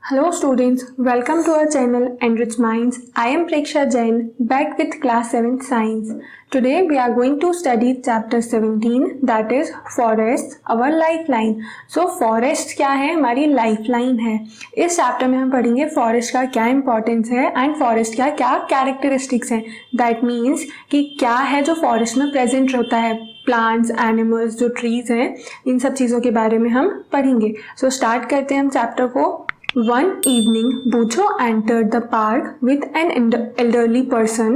Hello students, welcome to our channel Enrich Minds. I am Preksha Jain, back with class 7 science. Today we are going to study chapter 17, that is forests, our lifeline. So forest क्या है? हमारी lifeline है. इस chapter में हम पढ़ेंगे forest का क्या importance है and forest का क्या characteristics है. That means कि क्या है जो forest में present होता है, प्लांट्स, एनिमल्स, जो ट्रीज हैं, इन सब चीज़ों के बारे में हम पढ़ेंगे. सो स्टार्ट करते हैं हम चैप्टर को. One evening, Bucho entered the park with an elderly person.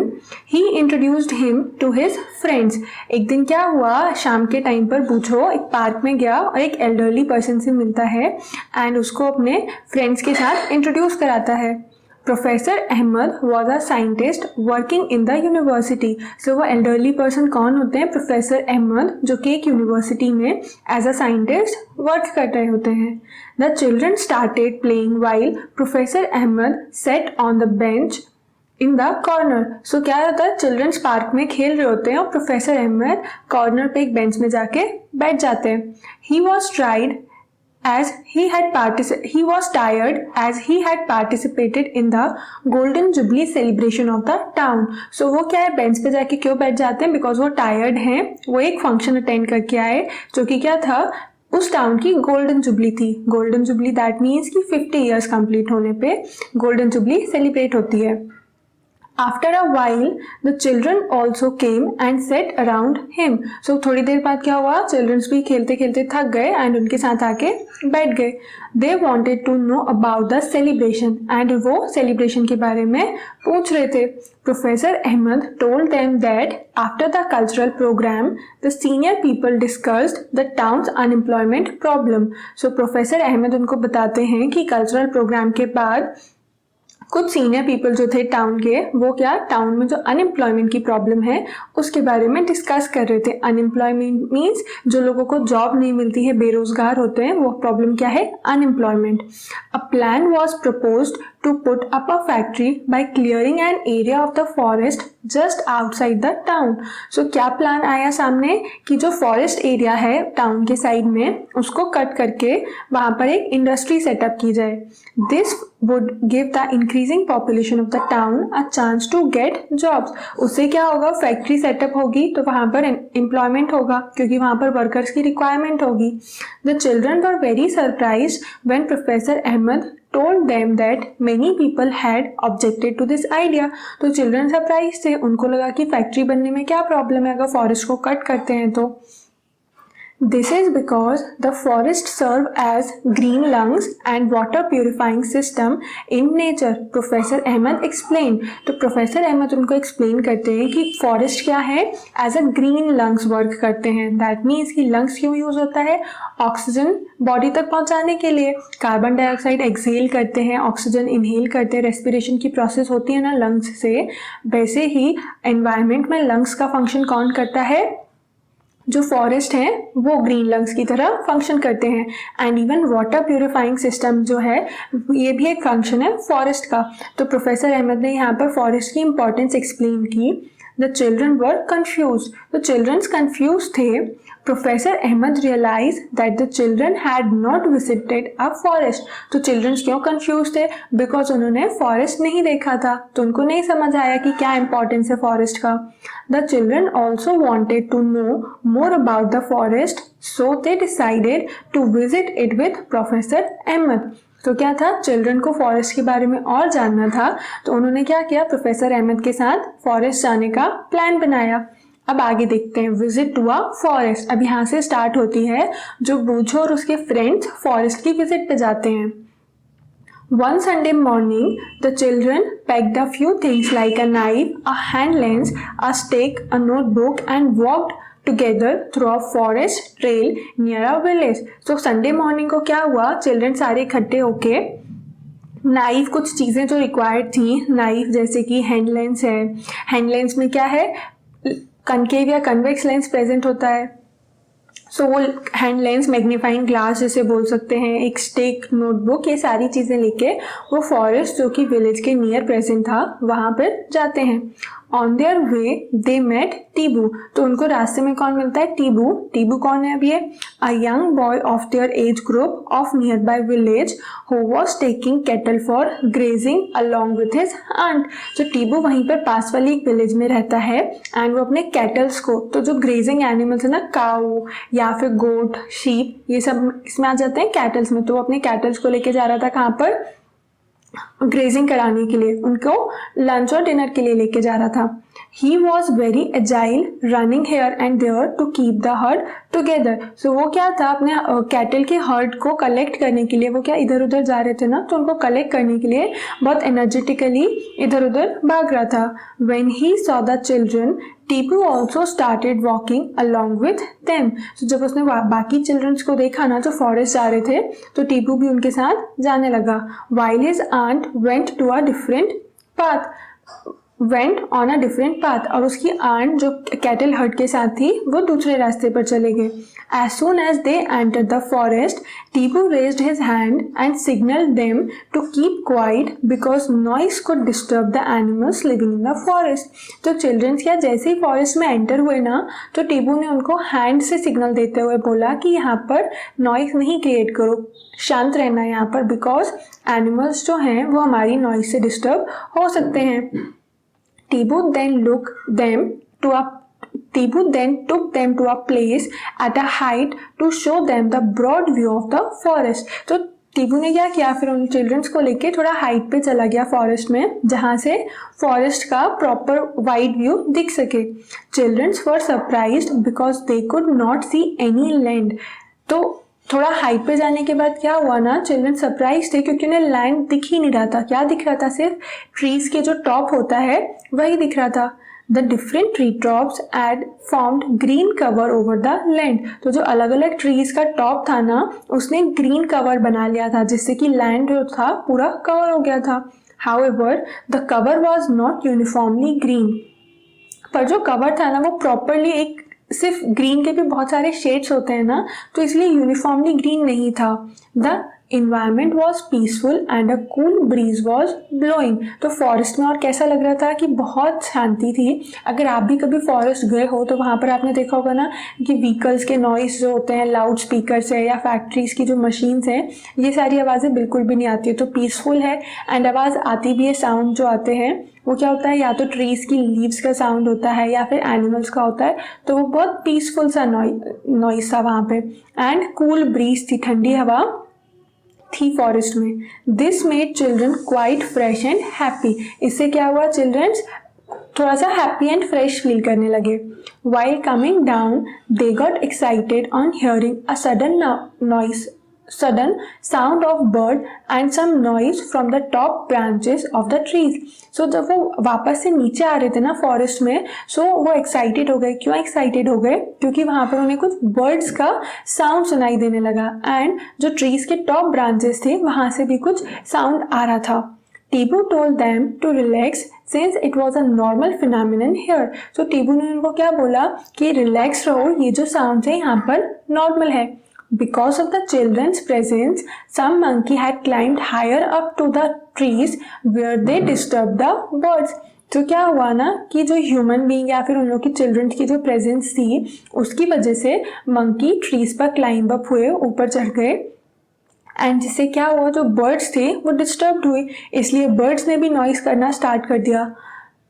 He introduced him to his friends. एक दिन क्या हुआ, शाम के टाइम पर बूचो एक पार्क में गया और एक एल्डरली पर्सन से मिलता है एंड उसको अपने फ्रेंड्स के साथ इंट्रोड्यूस कराता है. Professor Ahmad was a scientist working in the university. So वो एल्डरली पर्सन कौन होते हैं? प्रोफेसर अहमद, जो कि एक यूनिवर्सिटी में एज अ साइंटिस्ट वर्क कर रहे होते हैं. The children started playing while professor Ahmad set on the bench in the corner. So क्या होता है, चिल्ड्रंस पार्क में खेल रहे होते हैं और प्रोफेसर अहमद कॉर्नर पे एक बेंच में जाके बैठ जाते हैं. He was tried as he was tired as he had participated in the golden jubilee celebration of the town. So वो क्या है, बेंच पे जाके क्यों बैठ जाते हैं? बिकॉज वो टायर्ड हैं, वो एक फंक्शन अटेंड करके आए जो कि क्या था, उस टाउन की गोल्डन जुबली थी. गोल्डन जुबली दैट मीन्स कि 50 ईयर्स कंप्लीट होने पे गोल्डन जुबली सेलिब्रेट होती है. After a while, the children also came and sat around him. So थोड़ी देर बाद क्या हुआ, चिल्ड्रंस भी खेलते खेलते थक गए एंड उनके साथ आके बैठ गए. They wanted to know about the celebration and वो सेलिब्रेशन के बारे में पूछ रहे थे. Professor Ahmed told them that after the cultural program, the senior people discussed the town's unemployment problem. So Professor Ahmed उनको बताते हैं कि कल्चरल प्रोग्राम के बाद कुछ सीनियर पीपल जो थे टाउन के, वो क्या टाउन में जो अनएम्प्लॉयमेंट की प्रॉब्लम है उसके बारे में डिस्कस कर रहे थे. अनएम्प्लॉयमेंट मीन्स जो लोगों को जॉब नहीं मिलती है, बेरोजगार होते हैं, वो प्रॉब्लम क्या है, unemployment. A plan was proposed to put up a factory by clearing an area of the forest just outside the town. So क्या प्लान आया सामने कि जो फॉरेस्ट एरिया है टाउन के साइड में, उसको कट करके वहाँ पर एक इंडस्ट्री सेटअप की जाए. This would give the increasing population of the town a chance to get jobs. उससे क्या होगा, फैक्ट्री सेटअप होगी तो वहाँ पर एम्प्लॉयमेंट होगा क्योंकि वहाँ पर वर्कर्स की रिक्वायरमेंट होगी. The children were very surprised when Professor Ahmed told them that many people had objected to this idea. तो चिल्ड्रन सरप्राइज थे, उनको लगा कि फैक्ट्री बनने में क्या प्रॉब्लम है अगर फॉरेस्ट को कट करते हैं तो. This is because the forests serve as green lungs and water purifying system in nature. Professor Ahmed explained. तो Professor Ahmed उनको explain करते हैं कि forest क्या है, as a green lungs work करते हैं. That means कि lungs क्यों use होता है, ऑक्सीजन बॉडी तक पहुंचाने के लिए. कार्बन डाइऑक्साइड एक्सहेल करते हैं, ऑक्सीजन इनहेल करते हैं, रेस्पिरेशन की प्रोसेस होती है ना लंग्स से. वैसे ही एनवायरनमेंट में लंग्स का फंक्शन कौन करता है, जो फॉरेस्ट है वो ग्रीन लंग्स की तरह फंक्शन करते हैं. And even water purifying system जो है ये भी एक फंक्शन है फॉरेस्ट का. तो प्रोफेसर अहमद ने यहाँ पर फॉरेस्ट की इंपॉर्टेंस एक्सप्लेन की. The children were confused. तो चिल्ड्रंस कंफ्यूज थे. Professor Ahmad realise that the children had not visited a forest. तो चिल्ड्रंस क्यों कंफ्यूज थे, बिकॉज उन्होंने फॉरेस्ट नहीं देखा था, तो उनको नहीं समझ आया कि क्या इंपॉर्टेंस है फॉरेस्ट का. The children also wanted to know more about the forest, so they decided to visit it with professor Ahmad. तो क्या था, चिल्ड्रन को फॉरेस्ट के बारे में और जानना था, तो उन्होंने क्या किया, प्रोफेसर अहमद के साथ फॉरेस्ट जाने का प्लान बनाया. अब आगे देखते हैं, विजिट टू अ फॉरेस्ट. अब यहाँ से स्टार्ट होती है जो बूचो और उसके फ्रेंड्स फॉरेस्ट की विजिट पे जाते हैं. One Sunday morning, the children packed a few things like a knife, a hand lens, a stick, a notebook, and walked together through a forest trail near a village. So Sunday morning को क्या हुआ, children सारे इकट्ठे होके knife, कुछ चीज़ें जो required थी, नाइफ जैसे कि हैंड लेंस है, हैंड लेंस में क्या है, कनकेव या कन्वेक्स लेंस प्रेजेंट होता है. सो वो हैंड लेंस, मैग्नीफाइंग ग्लास जैसे बोल सकते हैं, एक स्टिक, नोटबुक, ये सारी चीज़ें लेके वो फॉरेस्ट जो कि विलेज के नियर प्रेजेंट था वहाँ पर जाते हैं. On their way they met Tibu, तो उनको रास्ते में कौन मिलता है? टीबू। टीबू कौन है अब ये? A young boy of their age group of nearby village who was taking cattle for grazing along with his aunt. जो टीबू वहीं पर पास वाली एक विलेज में रहता है एंड वो अपने कैटल्स को, तो जो ग्रेजिंग एनिमल्स है ना, काऊ या फिर गोट, शीप, ये सब इसमें आ जाते हैं कैटल्स में, तो वो अपने कैटल्स को लेके जा रहा था कहाँ पर? ग्रेजिंग कराने के लिए, उनको लंच और डिनर के लिए लेके जा रहा था। He was very agile running here and there to keep the herd together. So वो क्या था, अपने कैटल के हर्ड को कलेक्ट करने के लिए, वो क्या इधर उधर जा रहे थे ना, तो उनको कलेक्ट करने के लिए बहुत एनर्जेटिकली इधर उधर भाग रहा था। When he saw the children Tipu also started walking along with them. तो जब उसने बाकी चिल्ड्रंस को देखा ना जो फॉरेस्ट जा रहे थे, तो टीपू भी उनके साथ जाने लगा। While his aunt went to a different path, went on a different path, और उसकी आंट जो कैटल हर्ड के साथ थी वो दूसरे रास्ते पर चले गए। As soon as they enter the forest Tipu raised his hand and signalled them to keep quiet because noise could disturb the animals living in the forest. तो चिल्ड्रंस क्या जैसे ही फॉरेस्ट में एंटर हुए ना, तो टीपू ने उनको हैंड से सिग्नल देते हुए बोला कि यहाँ पर नॉइस नहीं क्रिएट करो, शांत रहना यहाँ पर, बिकॉज एनिमल्स जो हैं वो हमारी नॉइस से डिस्टर्ब हो सकते हैं। Tibu then took them to a place at a height to show them the broad view of the forest। तो टीबू ने क्या किया, फिर उन चिल्ड्रंस को लेके थोड़ा हाइट पे चला गया फॉरेस्ट में, जहाँ से फॉरेस्ट का प्रॉपर वाइड व्यू दिख सके। Childrens were surprised because they could not see any land. तो थोड़ा हाइट पे जाने के बाद क्या हुआ ना, चिल्ड्रन सरप्राइज थे क्योंकि उन्हें लैंड दिख ही नहीं रहा था। क्या दिख रहा था? सिर्फ ट्रीज के जो टॉप होता है वही दिख रहा था। The different tree tops had formed green cover over the land. तो जो अलग अलग ट्रीज का टॉप था ना, उसने ग्रीन कवर बना लिया था, जिससे कि लैंड जो था पूरा कवर हो गया था। However the cover was not uniformly green, पर जो कवर था ना वो प्रॉपरली एक, सिर्फ ग्रीन के भी बहुत सारे शेड्स होते हैं ना, तो इसलिए यूनिफॉर्मली ग्रीन नहीं था। The environment was peaceful and a cool bridge was blowing. तो फॉरेस्ट में और कैसा लग रहा था कि बहुत शांति थी। अगर आप भी कभी फॉरेस्ट गए हो तो वहाँ पर आपने देखा होगा ना कि व्हीकल्स के नॉइस जो होते हैं, लाउड स्पीकर्स है या फैक्ट्रीज की जो मशीन्स हैं, ये सारी आवाज़ें बिल्कुल भी नहीं आती है। तो पीसफुल है एंड आवाज़ आती भी है, साउंड जो आते हैं वो क्या होता है, या तो ट्रीज की लीव्स का साउंड होता है या फिर एनिमल्स का होता है। तो वो बहुत पीसफुल सा नॉइस था वहाँ पे। एंड कूल ब्रीज थी, ठंडी हवा थी फॉरेस्ट में। This made children quite fresh and happy. इससे क्या हुआ, चिल्ड्रंस थोड़ा सा हैप्पी एंड फ्रेश फील करने लगे। While coming down they got excited on hearing a sudden sound of bird and some noise from the top branches of the trees। so जब वो वापस से नीचे आ रहे थे ना फॉरेस्ट में, so वो एक्साइटेड हो गए। क्यों एक्साइटेड हो गए? क्योंकि वहाँ पर उन्हें कुछ बर्ड्स का साउंड सुनाई देने लगा एंड जो ट्रीज के टॉप ब्रांचेस थे वहाँ से भी कुछ साउंड आ रहा था। टीबू told them to relax since it was a normal phenomenon here। so टीबू ने उनको क्या बोला कि रिलैक्स रहो, ये जो साउंड है यहाँ पर नॉर्मल है। Because of the children's presence, some monkey had climbed higher up to the trees where they disturbed the birds। तो क्या हुआ ना कि जो ह्यूमन बीइंग या फिर उन लोग की चिल्ड्रन की जो प्रेजेंस थी, उसकी वजह से मंकी ट्रीज पर क्लाइंब अप हुए, ऊपर चढ़ गए, एंड जिससे क्या हुआ, जो बर्ड्स थे वो डिस्टर्ब हुए, इसलिए बर्ड्स ने भी नॉइस करना स्टार्ट कर दिया।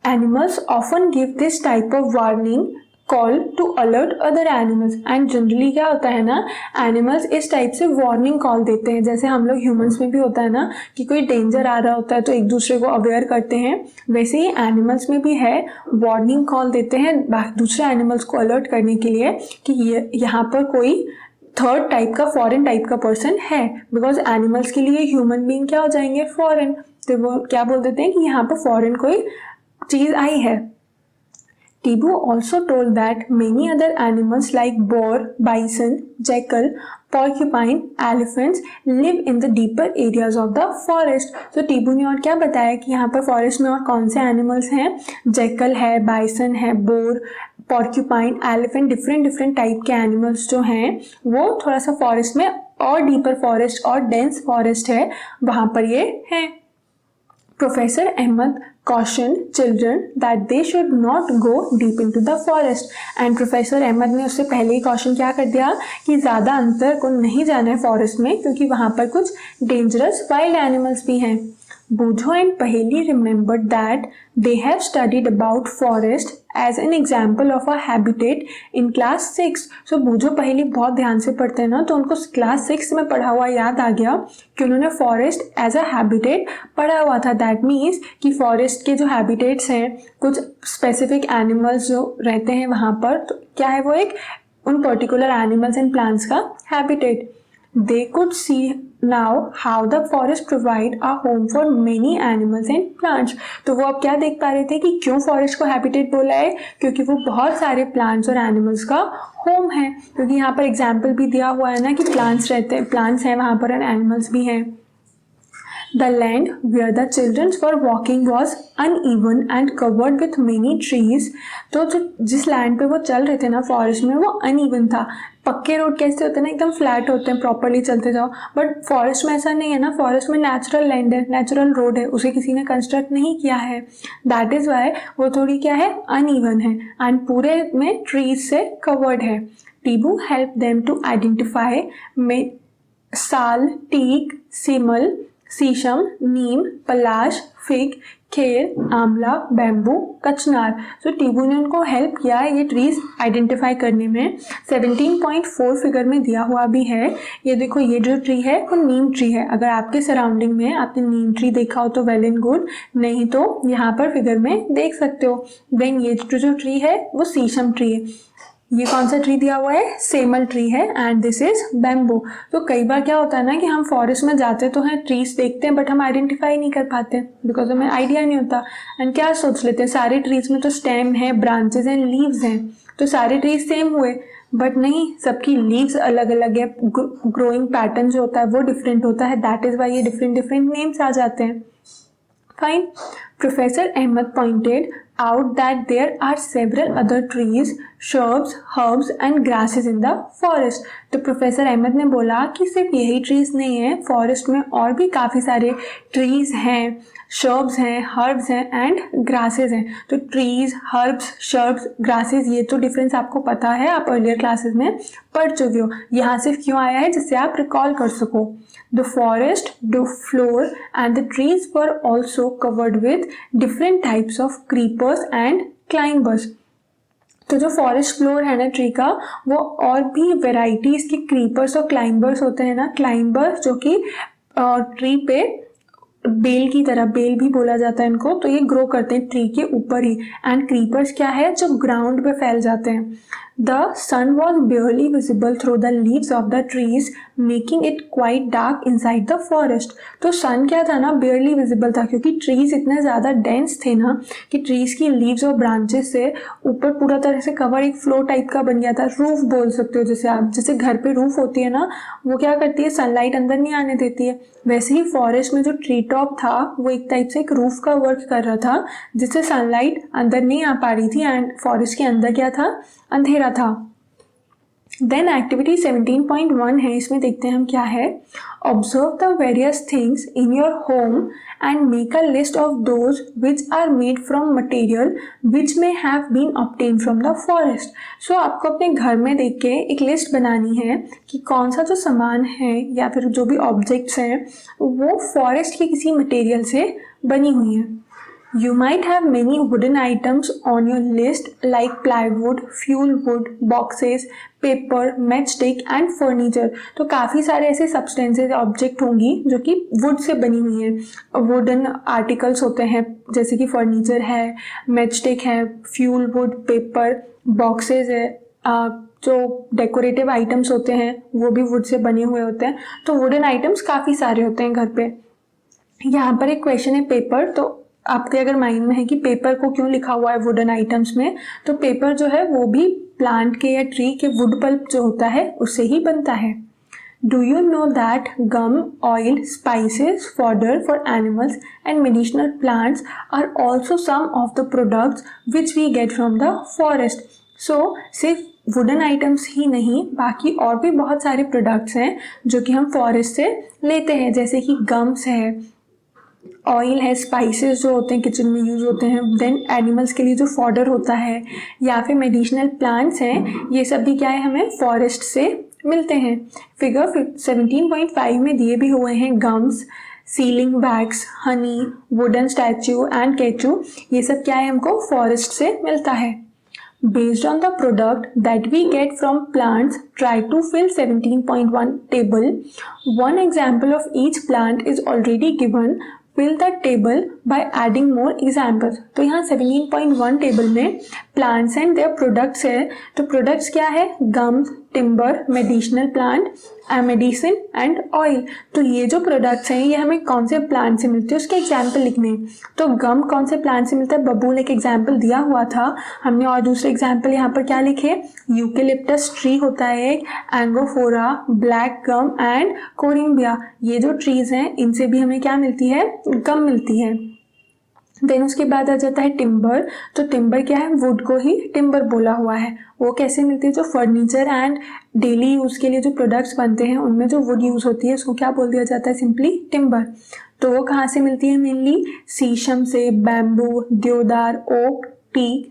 Animals often give this type of warning call to alert other animals. And generally क्या होता है ना, एनिमल्स इस टाइप से वार्निंग कॉल देते हैं, जैसे हम लोग ह्यूमंस में भी होता है ना कि कोई डेंजर आ रहा होता है तो एक दूसरे को अवेयर करते हैं, वैसे ही एनिमल्स में भी है, वार्निंग कॉल देते हैं दूसरे एनिमल्स को अलर्ट करने के लिए कि यहाँ पर कोई थर्ड टाइप का, फॉरेन टाइप का पर्सन है। बिकॉज एनिमल्स के लिए ह्यूमन बीइंग क्या हो जाएंगे, फॉरेन। तो वो क्या बोल देते हैं कि यहाँ पर फॉरेन कोई चीज़ आई है। Tibu also told that many other animals like boar, bison, jackal, porcupine, elephants live in the deeper areas of the forest। तो टीबू ने और क्या बताया कि यहाँ पर फॉरेस्ट में और कौन से एनिमल्स हैं, जैकल है, बाइसन है, bore, porcupine, elephant, different type के एनिमल्स जो हैं वो थोड़ा सा फॉरेस्ट में और डीपर फॉरेस्ट और डेंस फॉरेस्ट है वहाँ पर ये हैं। Professor Ahmed caution children that they should not go deep into the forest. And professor Ahmad ने उससे पहले ही कॉशन क्या कर दिया कि ज़्यादा अंतर को नहीं जाना है फॉरेस्ट में, क्योंकि वहाँ पर कुछ डेंजरस वाइल्ड एनिमल्स भी हैं. Bujo and Paheli remembered that they have studied about forest as an example of a habitat in class 6. So Bujo Paheli बहुत ध्यान से पढ़ते हैं ना, तो उनको क्लास 6 में पढ़ा हुआ याद आ गया कि उन्होंने फॉरेस्ट एज अ हैबिटेट पढ़ा हुआ था. दैट मीन्स कि फॉरेस्ट के जो हैबिटेट्स हैं, कुछ स्पेसिफिक एनिमल्स जो रहते हैं वहाँ पर, तो क्या है वो एक उन पर्टिकुलर एनिमल्स एंड प्लांट्स का habitat. They could see now how the forest provide a home for many animals and plants. तो वो अब क्या देख पा रहे थे कि क्यों फॉरेस्ट को हैबिटेट बोला है, क्योंकि वो बहुत सारे प्लांट्स और एनिमल्स का होम है. क्योंकि यहाँ पर एग्जाम्पल भी दिया हुआ है ना कि प्लांट्स हैं वहाँ पर और एनिमल्स भी हैं. The land where the children were walking was uneven and covered with many trees. तो जिस लैंड पे वो चल रहे थे ना फॉरेस्ट में, वो अनइवन था. पक्के रोड कैसे होते हैं ना, एकदम फ्लैट होते हैं, प्रॉपरली चलते जाओ. बट फॉरेस्ट में ऐसा नहीं है ना, फॉरेस्ट में नेचुरल लैंड है, नेचुरल रोड है, उसे किसी ने कंस्ट्रक्ट नहीं किया है. दैट इज़ वाई वो थोड़ी क्या है, अनइवन है एंड पूरे में ट्रीज से कवर्ड है. टीबू हेल्प देम टू आइडेंटिफाई में साल, टीक, सिमल, शीशम, नीम, पलाश, फिग, खेर, आंवला, बैम्बू, कचनार. तो टीबू ने उनको हेल्प किया ये ट्रीज आइडेंटिफाई करने में. 17.4 फिगर में दिया हुआ भी है. ये देखो, ये जो ट्री है वो नीम ट्री है. अगर आपके सराउंडिंग में आपने नीम ट्री देखा हो तो वेल एंड गुड, नहीं तो यहाँ पर फिगर में देख सकते हो. देन ये जो ट्री है वो शीशम ट्री है. ये कौन सा ट्री दिया हुआ है, सेमल ट्री है. And this is bamboo. तो कई बार क्या होता है ना कि हम फॉरेस्ट में जाते तो हैं, ट्रीज देखते हैं, बट हम आइडेंटिफाई नहीं कर पाते बिकॉज हमें आइडिया नहीं होता. एंड क्या सोच लेते हैं, सारे ट्रीज में तो स्टेम है, ब्रांचेस एंड लीव्स हैं, तो सारे ट्रीज सेम हुए. बट नहीं, सबकी लीव्स अलग अलग है, ग्रोइंग पैटर्न जो होता है वो डिफरेंट होता है. दैट इज वाई ये डिफरेंट डिफरेंट नेम्स आ जाते हैं. Fine. Professor Ahmed pointed out that there are several other trees, shrubs, herbs and grasses in the forest. तो प्रोफेसर अहमद ने बोला कि सिर्फ यही ट्रीज नहीं है, फॉरेस्ट में और भी काफ़ी सारे ट्रीज हैं, शर्ब्स हैं, हर्ब्स हैं एंड ग्रासेस हैं. तो ट्रीज, हर्ब्स, शर्ब्स, ग्रासेस, ये तो डिफरेंस आपको पता है, आप अर्लियर क्लासेस में पढ़ चुके हो. यहाँ सिर्फ क्यों आया है, जिससे आप रिकॉल कर सको. The forest, the floor and the trees were also covered with different types of creepers and climbers. तो जो फॉरेस्ट फ्लोर है ना ट्री का, वो और भी वेराइटीज के क्रीपर्स और क्लाइंबर्स होते हैं ना. क्लाइंबर जो कि ट्री पे बेल की तरह, बेल भी बोला जाता है इनको, तो ये ग्रो करते हैं ट्री के ऊपर ही. एंड क्रीपर्स क्या है, जो ग्राउंड पे फैल जाते हैं. The sun was barely visible through the leaves of the trees, making it quite dark inside the forest. तो सन क्या था ना, barely visible था, क्योंकि ट्रीज इतने ज़्यादा डेंस थे ना कि ट्रीज की लीव्स और ब्रांचेस से ऊपर पूरा तरह से कवर एक फ्लोर टाइप का बन गया था. रूफ बोल सकते हो, जैसे आप, जैसे घर पे रूफ होती है ना, वो क्या करती है, सनलाइट अंदर नहीं आने देती है. वैसे ही फॉरेस्ट में जो ट्री टॉप था वो एक टाइप से एक रूफ का वर्क कर रहा था, जिससे सनलाइट अंदर नहीं आ पा रही थी. एंड फॉरेस्ट के अंदर क्या था, अंधेरा था. देन एक्टिविटी 17.1 है, इसमें देखते हैं हम क्या है. Observe the various things in your home and make a list of those which are made from material which may have been obtain from the forest. So आपको अपने घर में देख के एक लिस्ट बनानी है कि कौन सा जो सामान है या फिर जो भी ऑब्जेक्ट्स हैं वो फॉरेस्ट के किसी मटेरियल से बनी हुई हैं. You might have many wooden items on your list like plywood, fuel wood, boxes, paper, matchstick and furniture. तो काफ़ी सारे ऐसे substances ऑब्जेक्ट होंगी जो कि वुड से बनी हुई हैं. वुडन आर्टिकल्स होते हैं जैसे कि फर्नीचर है, मैचस्टिक है, फ्यूल वुड, पेपर, बॉक्सेस है, जो डेकोरेटिव आइटम्स होते हैं वो भी वुड से बने हुए होते हैं. तो वुडन आइटम्स काफ़ी सारे होते हैं घर पे. यहाँ पर एक क्वेश्चन है पेपर. तो आपके अगर माइंड में है कि पेपर को क्यों लिखा हुआ है वुडन आइटम्स में, तो पेपर जो है वो भी प्लांट के या ट्री के वुड पल्प जो होता है उससे ही बनता है. Do you know that gum, oil, spices, fodder for animals and medicinal plants are also some of the products which we get from the forest. So सिर्फ वुडन आइटम्स ही नहीं, बाकी और भी बहुत सारे प्रोडक्ट्स हैं जो कि हम फॉरेस्ट से लेते हैं, जैसे कि गम्स है, ऑयल है, स्पाइसेस जो होते हैं किचन में यूज़ होते हैं, देन एनिमल्स के लिए जो फॉडर होता है या फिर मेडिसिनल प्लांट्स हैं, ये सब भी क्या है हमें फॉरेस्ट से मिलते हैं। फिगर 17.5 में दिए भी हुए हैं gums, sealing bags, honey, wooden statue and केचू, ये सब क्या है हमको फॉरेस्ट से मिलता है। Based on the product that we get from plants, try to fill 17.1 table. One example of each plant is already given. Fill that table by adding more examples. तो यहाँ 17.1 टेबल में plants and their products है, तो products क्या है, gums, timber, medicinal plant, medicine and oil. तो ये जो प्रोडक्ट्स हैं ये हमें कौन से प्लांट से मिलते हैं उसके एग्जाम्पल लिखने हैं। तो गम कौन से प्लांट से मिलता है, बबूल एक एग्जाम्पल दिया हुआ था हमने, और दूसरे एग्जाम्पल यहाँ पर क्या लिखे, यूकेलिप्टस ट्री होता है एक, एंगोफोरा, ब्लैक गम एंड कोरिम्बिया, ये जो ट्रीज हैं इनसे भी हमें क्या मिलती है, गम मिलती है। देन उसके बाद आ जाता है टिम्बर। तो टिम्बर क्या है, वुड को ही टिम्बर बोला हुआ है। वो कैसे मिलती है, जो फर्नीचर एंड डेली यूज़ के लिए जो प्रोडक्ट्स बनते हैं उनमें जो वुड यूज़ होती है उसको क्या बोल दिया जाता है, सिंपली टिम्बर। तो वो कहाँ से मिलती है, मेनली शीशम से, बैम्बू, देवदार, oak, teak,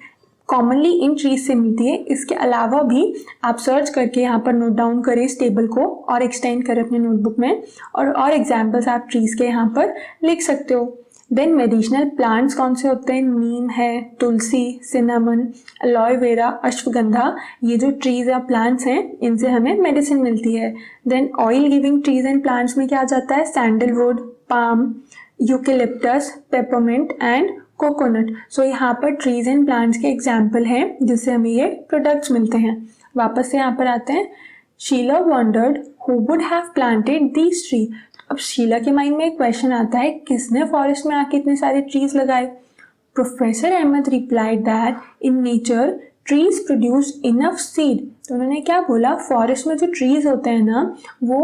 commonly in trees से मिलती है। इसके अलावा भी आप सर्च करके यहाँ पर नोट डाउन करें इस टेबल को और एक्सटेंड करें अपने नोटबुक में, और एग्जाम्पल्स आप ट्रीज के यहाँ पर लिख सकते हो। देन मेडिसिनल प्लांट्स कौन से होते हैं, नीम है, तुलसी, सिनामन, एलोवेरा, अश्वगंधा, ये जो ट्रीज या प्लांट्स हैं इनसे हमें मेडिसिन मिलती है। Then oil giving trees and plants में क्या आ जाता है, sandalwood, palm, eucalyptus, peppermint and coconut. So यहाँ पर ट्रीज एंड प्लांट्स के एग्जाम्पल हैं जिससे हमें ये प्रोडक्ट्स मिलते हैं। वापस से यहाँ पर आते हैं, Sheela wondered who would have planted these tree. अब शीला के माइंड में एक क्वेश्चन आता है, किसने फॉरेस्ट में आके इतने सारे ट्रीज लगाए। Professor Ahmad replied that in nature trees produce enough seed. तो उन्होंने क्या बोला, फॉरेस्ट में जो ट्रीज होते हैं ना वो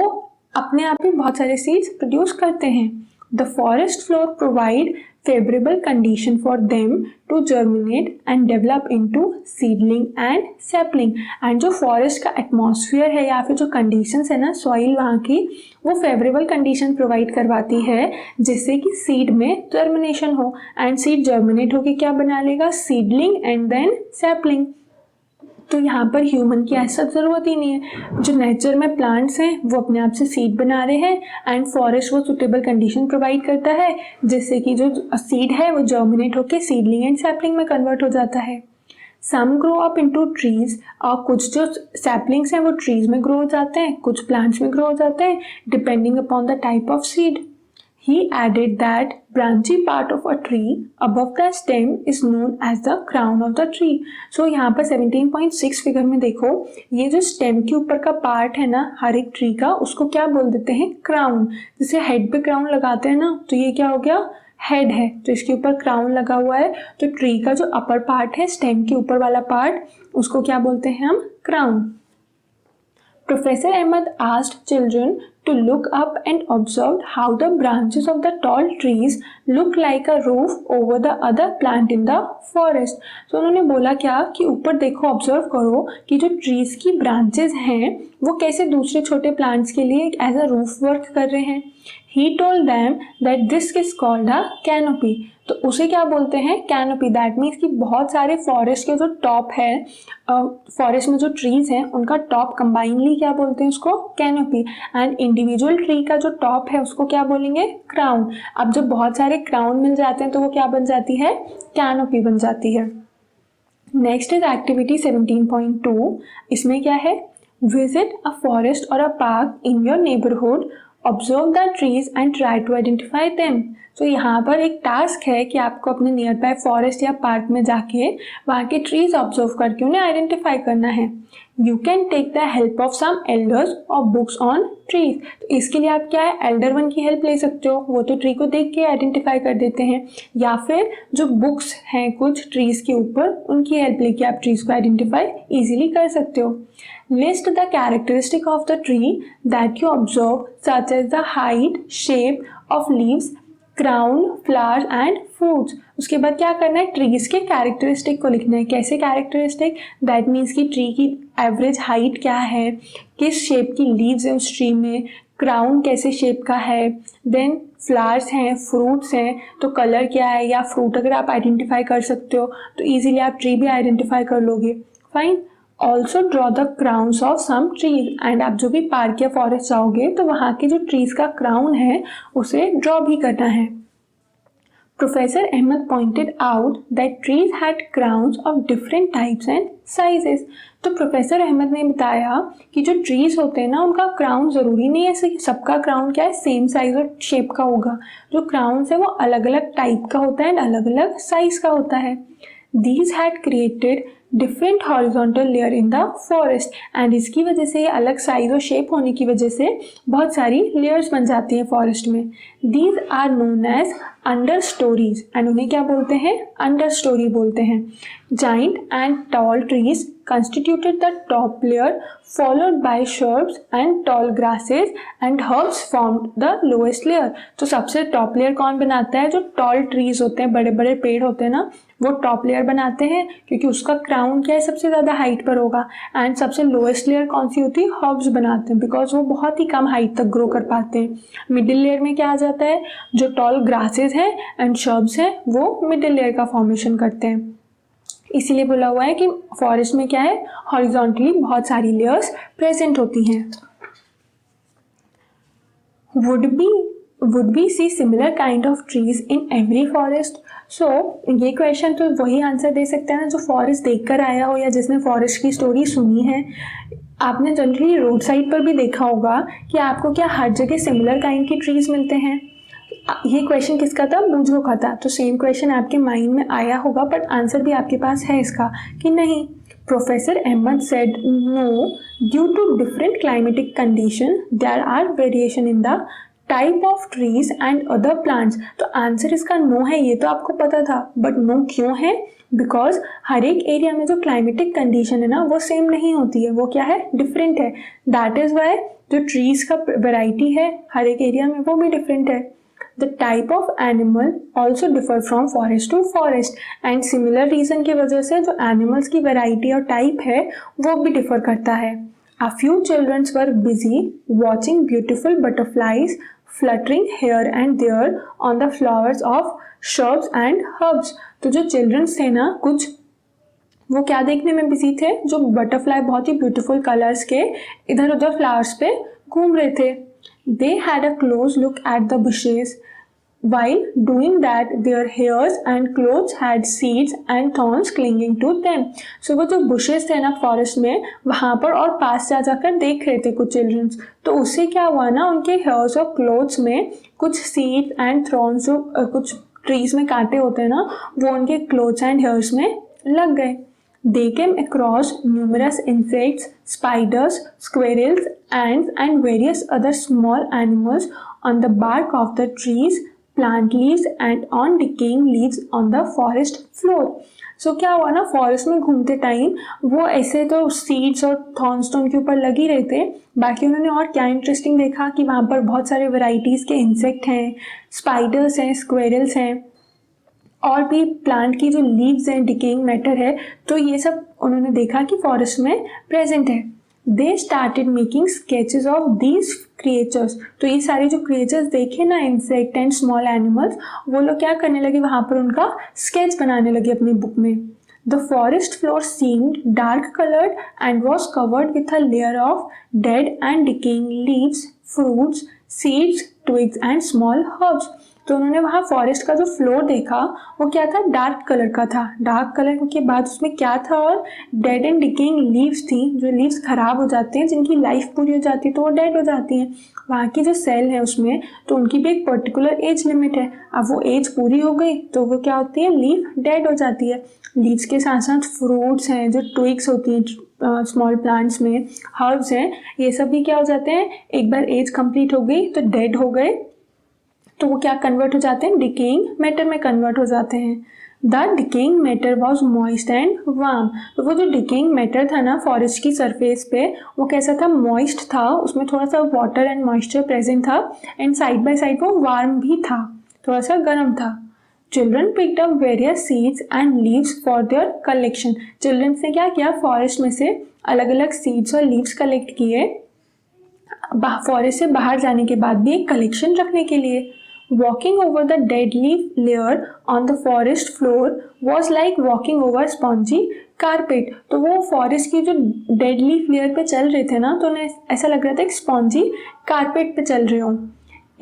अपने आप ही बहुत सारे सीड्स प्रोड्यूस करते हैं। The forest floor provide favorable condition for them to germinate and develop into seedling and sapling। And जो फॉरेस्ट का एटमॉस्फेयर है या फिर जो कंडीशंस है ना सॉइल वहाँ की, वो फेवरेबल कंडीशन प्रोवाइड करवाती है जिससे कि सीड में जर्मिनेशन हो, एंड सीड जर्मिनेट होकर क्या बना लेगा, सीडलिंग एंड देन सैपलिंग। तो यहाँ पर ह्यूमन की ऐसा ज़रूरत ही नहीं है, जो नेचर में प्लांट्स हैं वो अपने आप से सीड बना रहे हैं एंड फॉरेस्ट वो सुटेबल कंडीशन प्रोवाइड करता है जिससे कि जो सीड है वो जर्मिनेट होकर सीडलिंग एंड सैपलिंग में कन्वर्ट हो जाता है। सम ग्रो अप इनटू ट्रीज, और कुछ जो सैपलिंग्स हैं वो ट्रीज में ग्रो हो जाते हैं, कुछ प्लांट्स में ग्रो हो जाते हैं depending upon the type of seed. He added that branchy part of a tree above the stem is known as the crown of the tree। So यहाँ पर 17.6 फिगर में देखो, ये जो स्टेम के ऊपर का पार्ट है ना हर एक ट्री का, उसको क्या बोल देते हैं, क्राउन। जैसे हेड पे क्राउन लगाते हैं ना, तो ये क्या हो गया, हेड है, तो इसके ऊपर क्राउन लगा हुआ है। तो ट्री का जो अपर पार्ट है, स्टेम के ऊपर वाला पार्ट, उसको क्या बोलते हैं हम, crown. Professor Ahmed asked children to look up and observed how the branches of the tall trees look like a roof over the other plant in the forest। तो उन्होंने बोला क्या कि ऊपर देखो, ऑब्जर्व करो कि जो ट्रीज की ब्रांचेस हैं वो कैसे दूसरे छोटे प्लांट्स के लिए एज अ रूफ वर्क कर रहे हैं। He told them that this is called a canopy। तो उसे क्या बोलते हैं, कैनोपी। दैट मीन्स कि बहुत सारे फॉरेस्ट के जो टॉप है, फॉरेस्ट में जो ट्रीज हैं उनका टॉप कंबाइनली क्या बोलते हैं, उसको कैनोपी। एंड इंडिविजुअल ट्री का जो टॉप है उसको क्या बोलेंगे, क्राउन। अब जब बहुत सारे क्राउन मिल जाते हैं तो वो क्या बन जाती है, कैनोपी बन जाती है। Next is activity 17.2। इसमें क्या है, visit a forest or a park in your neighbourhood, observe the trees and try to identify them. तो यहाँ पर एक टास्क है कि आपको अपने नियर बाय फॉरेस्ट या पार्क में जाके वहाँ के ट्रीज ऑब्जर्व करके उन्हें आइडेंटिफाई करना है। You can take the help of some elders और बुक्स ऑन ट्रीज। तो इसके लिए आप क्या है, एल्डर वन की हेल्प ले सकते हो, वो तो ट्री को देख के आइडेंटिफाई कर देते हैं, या फिर जो बुक्स हैं कुछ ट्रीज के ऊपर उनकी हेल्प लेके आप ट्रीज को आइडेंटिफाई ईजिली कर सकते हो। List the characteristic of the tree that you observe such as the height, shape of leaves, crown, flowers and fruits। उसके बाद क्या करना है, ट्रीज के कैरेक्टरिस्टिक को लिखना है। कैसे कैरेक्टरिस्टिक, दैट मीन्स कि ट्री की एवरेज हाइट क्या है, किस शेप की लीव्स है उस ट्री में, क्राउन कैसे शेप का है, देन फ्लावर्स हैं, फ्रूट्स हैं, तो कलर क्या है, या फ्रूट अगर आप आइडेंटिफाई कर सकते हो तो इजीली आप ट्री भी आइडेंटिफाई कर लोगे। Fine. Also draw the crowns of some trees, and आप जो भी पार्क या फॉरेस्ट जाओगे तो वहाँ के जो ट्रीज का क्राउन है उसे ड्रॉ भी करना है। Professor Ahmed pointed out that trees had crowns of different types and sizes. तो प्रोफेसर अहमद ने बताया कि जो ट्रीज होते हैं ना उनका क्राउन ज़रूरी नहीं है सबका क्राउन क्या है सेम साइज और शेप का होगा। जो क्राउन है वो अलग अलग टाइप का होता है, अलग अलग साइज का होता है। These had created different horizontal layer in the forest, and इसकी वजह से अलग साइज और शेप होने की वजह से बहुत सारी लेयर्स बन जाती हैं फॉरेस्ट में। These are known as understories, and उन्हें क्या बोलते हैं, अंडर स्टोरी बोलते हैं। Giant and tall trees constituted the top layer, followed by shrubs and tall grasses, and herbs formed the lowest layer. तो सबसे टॉप लेयर कौन बनाता है, जो टॉल ट्रीज होते हैं, बड़े बड़े पेड़ होते हैं ना, वो टॉप लेयर बनाते हैं क्योंकि उसका क्राउन क्या है सबसे ज़्यादा हाइट पर होगा। एंड सबसे लोएस्ट लेयर कौन सी होती है, हर्ब्स बनाते हैं, बिकॉज वो बहुत ही कम हाइट तक ग्रो कर पाते हैं। मिडिल लेयर में क्या आ जाता है, जो टॉल ग्रासेस हैं एंड शर्ब्स हैं वो मिडिल लेयर का फॉर्मेशन करते हैं। इसीलिए बोला हुआ है कि फॉरेस्ट में क्या है, हॉरिजॉन्टली बहुत सारी लेयर्स प्रेजेंट होती हैं। Would be see similar kind of trees in every forest. So ये क्वेश्चन तो वही आंसर दे सकते हैं ना जो फॉरेस्ट देखकर आया हो या जिसने फॉरेस्ट की स्टोरी सुनी है। आपने जनरली रोड साइड पर भी देखा होगा कि आपको क्या हर जगह सिमिलर काइंड की ट्रीज मिलते हैं। ये क्वेश्चन किसका था, बूझो का था। तो सेम क्वेश्चन आपके माइंड में आया होगा, बट आंसर भी आपके पास है इसका कि नहीं। Professor Ahmad said no, due to different climatic condition there are variation in the type of trees and other plants. तो आंसर इसका नो है, ये तो आपको पता था, बट नो क्यों है, बिकॉज हर एक एरिया में जो क्लाइमेटिक कंडीशन है ना वो सेम नहीं होती है, वो क्या है, डिफरेंट है। दैट इज वाई जो ट्रीज का वेराइटी है हर एक एरिया में वो भी डिफरेंट है। The type of animal also differ from forest to forest, and similar reason की वजह से जो animals की variety और type है वो भी differ करता है। A few children were busy watching beautiful butterflies fluttering here and there on the flowers of shrubs and herbs। तो जो children थे ना कुछ, वो क्या देखने में बिजी थे, जो बटरफ्लाई बहुत ही ब्यूटीफुल कलर्स के इधर उधर फ्लावर्स पे घूम रहे थे। They had a close look at the bushes. While doing that, their hairs and clothes had seeds and thorns clinging to them. So वो जो bushes थे ना फॉरेस्ट में, वहाँ पर और पास जा जाकर देख रहे थे कुछ चिल्ड्रंस। तो उससे क्या हुआ ना, उनके हेयर्स और क्लोथ्स में कुछ सीड्स एंड थॉर्न्स, जो कुछ ट्रीज में कांटे होते हैं ना, वो उनके क्लोथ्स एंड हेयर्स में लग गए। They came across numerous insects, spiders, squirrels, ants, and various other small animals on the bark of the trees, plant leaves, and on decaying leaves on the forest floor. So क्या हुआ ना, forest में घूमते time वो ऐसे तो seeds और thorns तो उनके ऊपर लग ही रहे थे, बाकी उन्होंने और क्या इंटरेस्टिंग देखा कि वहाँ पर बहुत सारे वेराइटीज़ के इंसेक्ट हैं, स्पाइडर्स हैं, स्क्वेरल्स हैं, और भी प्लांट की जो लीव्स हैं, डिकेइंग मैटर है, तो ये सब उन्होंने देखा कि फॉरेस्ट में प्रेजेंट है। They started making sketches of these creatures. तो ये सारे जो क्रिएचर्स देखे ना, इंसेक्ट एंड स्मॉल एनिमल्स, वो लोग क्या करने लगे, वहाँ पर उनका स्केच बनाने लगे अपनी बुक में। The forest floor seemed dark coloured and was covered with a layer of dead and decaying leaves, fruits, seeds, twigs and small herbs. तो उन्होंने वहाँ फॉरेस्ट का जो फ्लोर देखा वो क्या था, डार्क कलर का था। डार्क कलर के बाद उसमें क्या था, और डेड एंड डिकेइंग लीव्स थी, जो लीव्स खराब हो जाते हैं, जिनकी लाइफ पूरी हो जाती है तो वो डेड हो जाती हैं। वहाँ की जो सेल है उसमें तो उनकी भी एक पर्टिकुलर एज लिमिट है। अब वो एज पूरी हो गई तो वो क्या होती है, लीव डेड हो जाती है। लीव्स के साथ साथ फ्रूट्स हैं, जो ट्विग्स होती हैं स्मॉल प्लांट्स में, हर्ब्स हैं, ये सब भी क्या हो जाते हैं, एक बार एज कंप्लीट हो गई तो डेड हो गए, तो वो क्या कन्वर्ट हो जाते हैं, डिकेइंग मैटर में कन्वर्ट हो जाते हैं। The decaying matter was moist and warm. तो वो जो डिकेइंग मैटर था ना फॉरेस्ट की सरफेस पे, वो कैसा था, मॉइस्ट था, उसमें थोड़ा सा वाटर एंड मॉइस्चर प्रेजेंट था, एंड साइड बाय साइड वो वार्म भी था, थोड़ा सा गर्म था। Children picked up various seeds and leaves for their collection. Children ने क्या किया, फॉरेस्ट में से अलग अलग सीड्स और लीव्स कलेक्ट किए फॉरेस्ट से बाहर जाने के बाद भी एक कलेक्शन रखने के लिए। Walking over the dead leaf layer on the forest floor was like walking over spongy carpet. तो वो फॉरेस्ट की जो डेड लीफ लेयर पे चल रहे थे ना, तो उन्हें ऐसा लग रहा था कि स्पॉन्जी कारपेट पे चल रहे हों।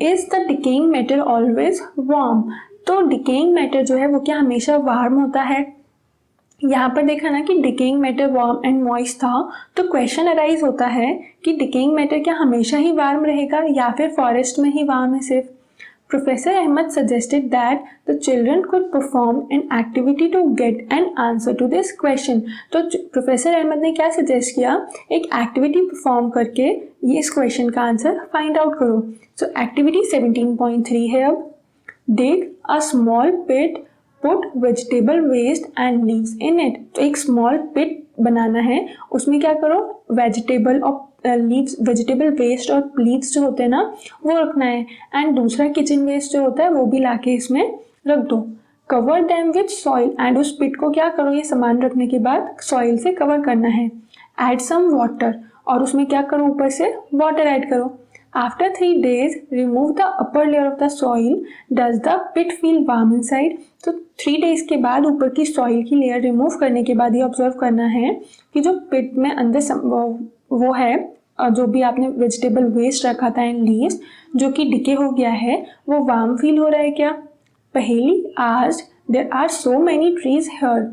Is the decaying matter always warm? तो डिकेइंग मैटर जो है वो क्या हमेशा वार्म होता है? यहाँ पर देखा ना कि decaying matter warm and moist था, तो क्वेश्चन अराइज होता है कि डिकेइंग मैटर क्या हमेशा ही वार्म रहेगा या फिर फॉरेस्ट में ही वार्म है सिर्फ? Professor Ahmad suggested that the children could perform an activity to get an answer to this question. तो प्रोफेसर अहमद ने क्या सजेस्ट किया? एक एक्टिविटी परफॉर्म करके ये इस क्वेश्चन का आंसर फाइंड आउट करो। सो एक्टिविटी 17.3 है अब, dig a small pit, put vegetable waste and leaves in it. तो एक स्मॉल पिट बनाना है, उसमें क्या करो, वेजिटेबल और लीव्स, वेजिटेबल वेस्ट और लीव्स जो होते हैं ना वो रखना है, एंड दूसरा किचन वेस्ट जो होता है वो भी लाके इसमें रख दो। Cover them with soil, and उस पिट को क्या करो, ये सामान रखने के बाद सॉइल से कवर करना है। ऐड सम वाटर, और उसमें क्या करो, ऊपर से वाटर ऐड करो। After 3 days, remove the upper layer of the soil. Does the pit feel warm inside? तो 3 days के बाद ऊपर की सॉइल की लेयर रिमूव करने के बाद ये ऑब्जर्व करना है कि जो पिट में अंदर वो है, जो भी आपने वेजिटेबल वेस्ट रखा था एंड लीव्स जो कि डिके हो गया है, वो वार्म फील हो रहा है क्या? Paheli asked, there are so many trees here.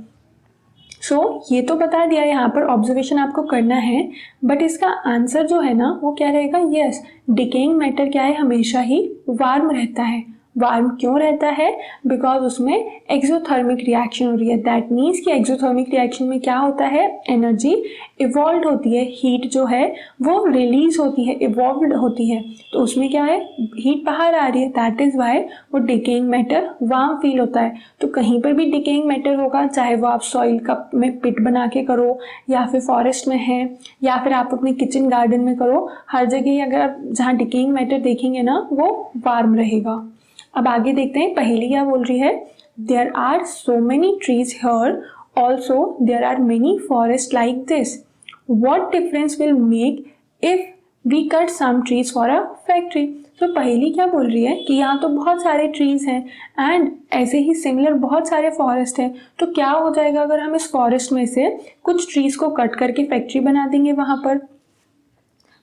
So ये तो बता दिया, यहाँ पर ऑब्जर्वेशन आपको करना है, बट इसका आंसर जो है ना वो क्या रहेगा? यस, डिकेइंग मैटर क्या है, हमेशा ही वार्म रहता है। वार्म क्यों रहता है? बिकॉज उसमें एक्सोथर्मिक रिएक्शन हो रही है। दैट मीन्स कि एक्सोथर्मिक रिएक्शन में क्या होता है, एनर्जी इवॉल्व होती है, हीट जो है वो रिलीज होती है, इवॉल्व होती है, तो उसमें क्या है, हीट बाहर आ रही है। दैट इज वाई वो डिकेइंग मैटर वार्म फील होता है। तो कहीं पर भी डिकेइंग मैटर होगा, चाहे वो आप सॉइल कप में पिट बना के करो, या फिर फॉरेस्ट में है, या फिर आप अपने किचन गार्डन में करो, हर जगह अगर आप जहाँ डिकेइंग मैटर देखेंगे ना वो वार्म रहेगा। अब आगे देखते हैं पहेली क्या बोल रही है। There are so many trees here, also there are many forest like this. What difference will make if we cut some trees for a factory? तो पहेली क्या बोल रही है कि यहाँ तो बहुत सारे ट्रीज हैं एंड ऐसे ही सिमिलर बहुत सारे फॉरेस्ट हैं, तो क्या हो जाएगा अगर हम इस फॉरेस्ट में से कुछ ट्रीज को कट करके फैक्ट्री बना देंगे वहां पर?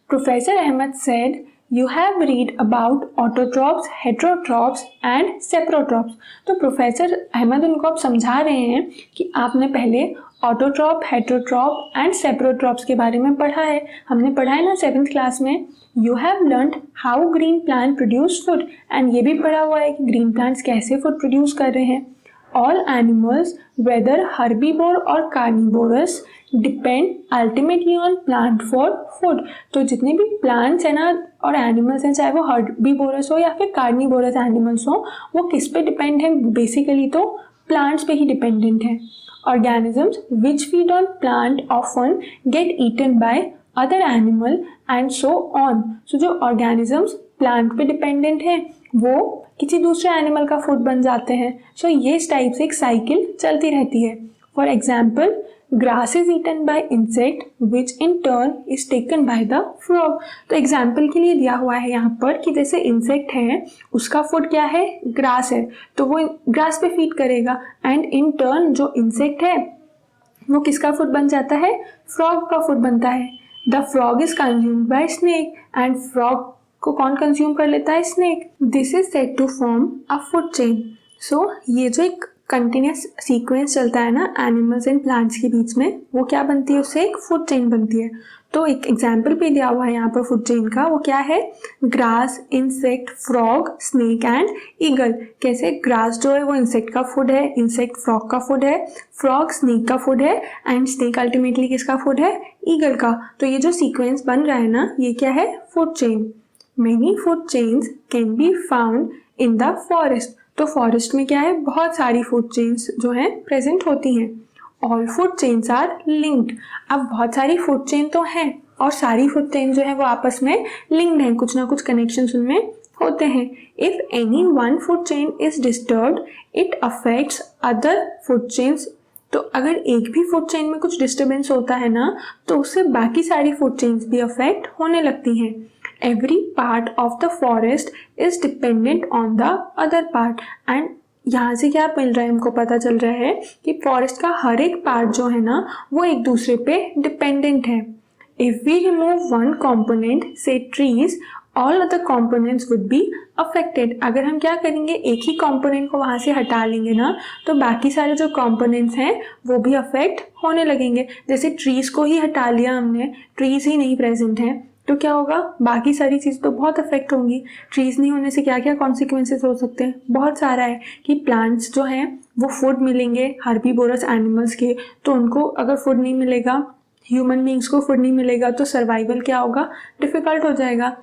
Professor Ahmad said, You have read about autotrophs, heterotrophs and saprotrophs। तो प्रोफेसर अहमद उनको अब समझा रहे हैं कि आपने पहले ऑटोट्रॉप, हेटेरोट्रॉप एंड सेप्रोट्रॉप्स के बारे में पढ़ा है, हमने पढ़ा है ना 7th क्लास में। You have learned how green plant produce food, and ये भी पढ़ा हुआ है कि ग्रीन प्लांट्स कैसे फूड प्रोड्यूस कर रहे हैं। All animals, whether herbivore or carnivorous, depend ultimately on plant for food। तो जितने भी plants हैं ना और animals हैं, चाहे वो herbivorous हो या फिर carnivorous animals हो, वो किस पे डिपेंड है? बेसिकली तो plants पे ही डिपेंडेंट है। Organisms which feed on plant often get eaten by other animal and so on। So जो organisms plant पे डिपेंडेंट है वो किसी दूसरे एनिमल का फूड बन जाते हैं। सो ये इस टाइप से एक साइकिल चलती रहती है। For example, grass is eaten by insect which in turn is taken by the frog. तो एग्जाम्पल के लिए दिया हुआ है यहाँ पर कि जैसे इंसेक्ट है, उसका फूड क्या है, ग्रास है, तो वो ग्रास पे फीड करेगा, एंड इन टर्न जो इंसेक्ट है वो किसका फूड बन जाता है, फ्रॉग का फूड बनता है। The frog is consumed by snake, and frog को कौन कंज्यूम कर लेता है, snake. This is said to form a food chain. So ये जो एक कंटिन्यूस सीक्वेंस चलता है ना एनिमल्स एंड प्लांट्स के बीच में, वो क्या बनती है, उससे एक फूड चेन बनती है। तो एक एग्जाम्पल भी दिया हुआ है यहाँ पर फूड चेन का, वो क्या है, grass, insect, frog, snake and eagle. कैसे ग्रास जो है वो इंसेक्ट का फूड है, इंसेक्ट फ्रॉग का फूड है, फ्रॉग स्नेक का फूड है, एंड स्नेक अल्टीमेटली किसका फूड है, ईगल का। तो ये जो सीक्वेंस बन रहा है ना, ये क्या है, food chain. Many food chains can be found in the forest। तो फॉरेस्ट में क्या है, बहुत सारी फूड चेन्स जो हैं प्रेजेंट होती हैं। All food chains are linked। अब बहुत सारी फूड चेन तो हैं और सारी फूड चेन जो है वो आपस में लिंक्ड हैं, कुछ ना कुछ कनेक्शंस उनमें होते हैं। If any one food chain is disturbed, it affects other food chains। तो अगर एक भी फूड चेन में कुछ डिस्टर्बेंस होता है ना, तो उससे बाकी सारी फूड चेन्स भी अफेक्ट होने लगती हैं। every part of the forest is dependent on the other part. and यहाँ से क्या मिल रहा है, हमको पता चल रहा है कि फॉरेस्ट का हर एक पार्ट जो है ना वो एक दूसरे पे डिपेंडेंट है. If we remove one component say trees, all other components would be affected. अगर हम क्या करेंगे, एक ही कॉम्पोनेंट को वहाँ से हटा लेंगे ना तो बाकी सारे जो कॉम्पोनेंट्स हैं वो भी अफेक्ट होने लगेंगे. जैसे ट्रीज़ को ही हटा लिया हमने, ट्रीज़ ही नहीं प्रेजेंट हैं, तो क्या होगा, बाकी सारी चीज़ तो बहुत अफेक्ट होंगी. ट्रीज़ नहीं होने से क्या क्या कॉन्सिक्वेंसेस हो सकते हैं, बहुत सारा है कि प्लांट्स जो हैं वो फूड मिलेंगे हर्बीवोरस एनिमल्स के, तो उनको अगर फूड नहीं मिलेगा, ह्यूमन बींग्स को फूड नहीं मिलेगा तो सर्वाइवल क्या होगा, डिफ़िकल्ट हो जाएगा.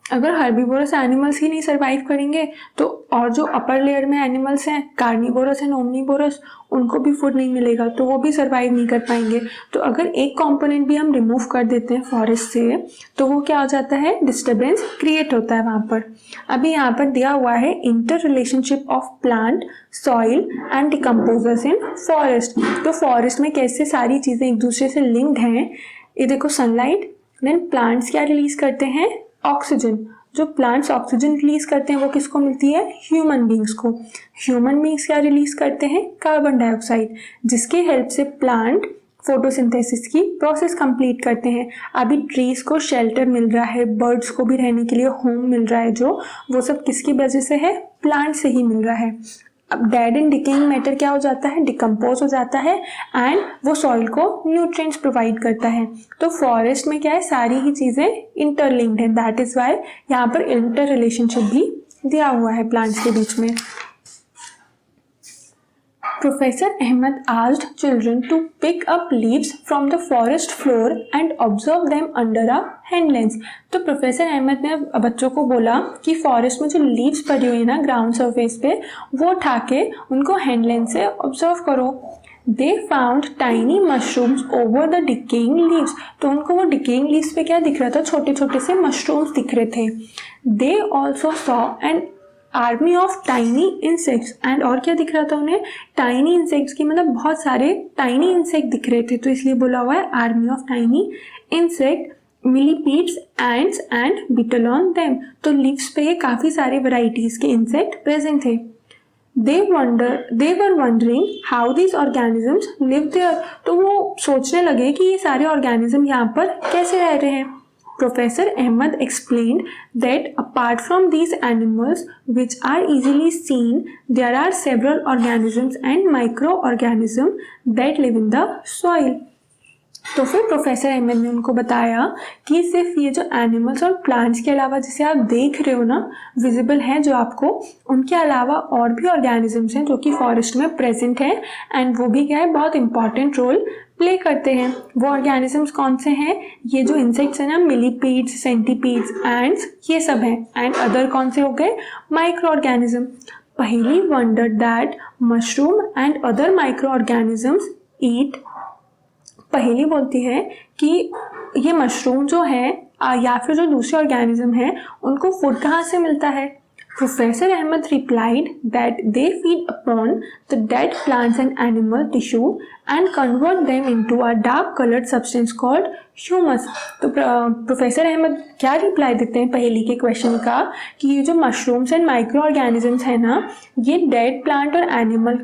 अगर हर्बीवोरस एनिमल्स ही नहीं सर्वाइव करेंगे तो और जो अपर लेयर में एनिमल्स हैं, कार्निवोरस एंड ओमनीवोरस, उनको भी फूड नहीं मिलेगा तो वो भी सर्वाइव नहीं कर पाएंगे. तो अगर एक कंपोनेंट भी हम रिमूव कर देते हैं फॉरेस्ट से तो वो क्या हो जाता है, डिस्टर्बेंस क्रिएट होता है वहाँ पर. अभी यहाँ पर दिया हुआ है inter relationship of plant, soil and decomposers in forest. तो फॉरेस्ट में कैसे सारी चीज़ें एक दूसरे से लिंक्ड हैं. ये देखो, सनलाइट, देन प्लांट्स क्या रिलीज करते हैं, ऑक्सीजन. जो प्लांट्स ऑक्सीजन रिलीज करते हैं वो किसको मिलती है, ह्यूमन बींग्स को. ह्यूमन बींग्स क्या रिलीज करते हैं, कार्बन डाइऑक्साइड, जिसके हेल्प से प्लांट फोटोसिंथेसिस की प्रोसेस कंप्लीट करते हैं. अभी ट्रीज को शेल्टर मिल रहा है, बर्ड्स को भी रहने के लिए होम मिल रहा है, जो वो सब किसकी वजह से है, प्लांट से ही मिल रहा है. अब डेड एंड डिकेइंग मैटर क्या हो जाता है, डिकम्पोज हो जाता है एंड वो सॉइल को न्यूट्रिएंट्स प्रोवाइड करता है. तो फॉरेस्ट में क्या है, सारी ही चीज़ें इंटरलिंक्ड हैं. दैट इज़ वाई यहाँ पर इंटर रिलेशनशिप भी दिया हुआ है प्लांट्स के बीच में. Professor Ahmed asked children to pick up leaves from the forest floor and observe them under a hand lens. तो प्रोफेसर अहमद ने बच्चों को बोला कि फॉरेस्ट में जो लीव्स पड़ी हुई है ना ग्राउंड सरफेस पे, वो उठा के उनको हैंड लेंस से ऑब्जर्व करो. They found tiny mushrooms over the decaying leaves. तो उनको वो decaying leaves पे क्या दिख रहा था, छोटे छोटे से मशरूम्स दिख रहे थे. They also saw an army of tiny insects, and और क्या दिख रहा था उन्हें, टाइनी इंसेक्ट्स की, मतलब बहुत सारे टाइनी इंसेक्ट दिख रहे थे, तो इसलिए बोला हुआ है army of tiny insect, millipedes, ants and beetle on them. तो लीव्स पे ये काफ़ी सारे वेराइटीज़ के इंसेक्ट प्रेजेंट थे. they were wondering how these organisms live there. तो वो सोचने लगे कि ये सारे ऑर्गेनिज्म यहाँ पर कैसे रह रहे हैं. Professor Ahmed explained that apart from these animals which are easily seen, there are several organisms and microorganisms that live in the soil. तो फिर प्रोफेसर अहमद ने उनको बताया कि सिर्फ ये जो एनिमल्स और प्लांट्स के अलावा जिसे आप देख रहे हो ना, विजिबल हैं जो आपको, उनके अलावा और भी ऑर्गेनिजम्स हैं जो कि फॉरेस्ट में प्रेजेंट हैं एंड वो भी क्या है, बहुत इंपॉर्टेंट रोल प्ले करते हैं. वो ऑर्गेनिजम्स कौन से हैं, ये जो इंसेक्ट्स हैं ना, मिलीपीड्स, सेंटीपीड्स, एंड्स, ये सब हैं. एंड अदर कौन से हो गए, microorganism. Paheli wondered that mushroom and other microorganisms eat. Paheli बोलती है कि ये मशरूम जो है या फिर जो दूसरे ऑर्गेनिज्म है उनको फूड कहाँ से मिलता है. Professor Ahmad replied that they feed upon the dead plants and animal tissue and convert them into a dark coloured substance called humus. तो प्रोफेसर अहमद क्या रिप्लाई देते हैं पहली के क्वेश्चन का कि ये जो मशरूम्स एंड माइक्रो ऑर्गेनिजम्स हैं ना, ये डेड प्लांट और एनिमल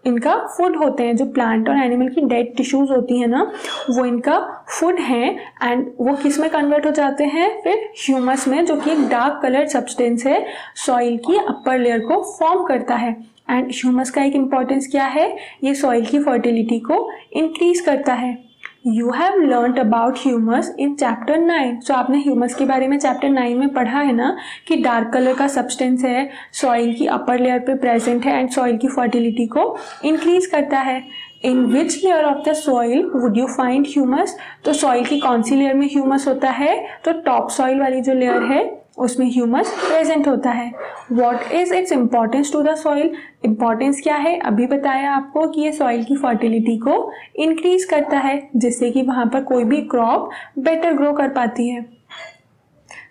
इनका फूड होते हैं. जो प्लांट और एनिमल की डेड टिश्यूज होती हैं ना, वो इनका फूड है एंड वो किस में कन्वर्ट हो जाते हैं, फिर ह्यूमस में, जो कि एक डार्क कलर्ड सब्सटेंस है, सॉइल की अपर लेयर को फॉर्म करता है. एंड ह्यूमस का एक इम्पॉर्टेंस क्या है, ये सॉइल की फर्टिलिटी को इंक्रीज करता है. You have learned about humus in chapter 9. सो आपने ह्यूमस के बारे में चैप्टर 9 में पढ़ा है ना कि डार्क कलर का सब्सटेंस है, सॉइल की अपर लेयर पे प्रेजेंट है एंड सॉइल की फर्टिलिटी को इंक्रीज करता है. In which layer of the soil would you find humus. तो सॉइल की कौन सी लेयर में ह्यूमस होता है, तो टॉप सॉइल वाली जो लेयर है उसमें ह्यूमस प्रेजेंट होता है. What is its importance to the soil. Importance क्या है, अभी बताया आपको कि ये सॉइल की फर्टिलिटी को इंक्रीज करता है जिससे कि वहाँ पर कोई भी क्रॉप बेटर ग्रो कर पाती है.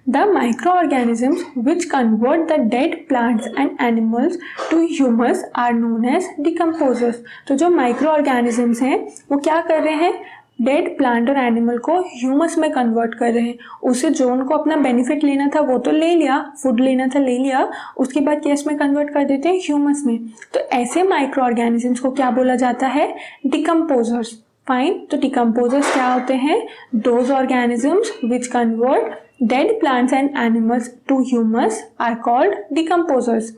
The microorganisms which convert the dead plants and animals to humus are known as decomposers. तो जो microorganisms हैं वो क्या कर रहे हैं, डेड प्लांट और एनिमल को ह्यूमस में कन्वर्ट कर रहे हैं। उसे जो उनको अपना बेनिफिट लेना था वो तो ले लिया, फूड लेना था ले लिया, उसके बाद किस में कन्वर्ट कर देते हैं, ह्यूमस में। तो ऐसे माइक्रो ऑर्गेनिजम्स को क्या बोला जाता है, डिकम्पोजर्स। फाइन, तो डिकम्पोजर्स क्या होते हैं, those organisms which convert dead plants and animals to humus are called decomposers.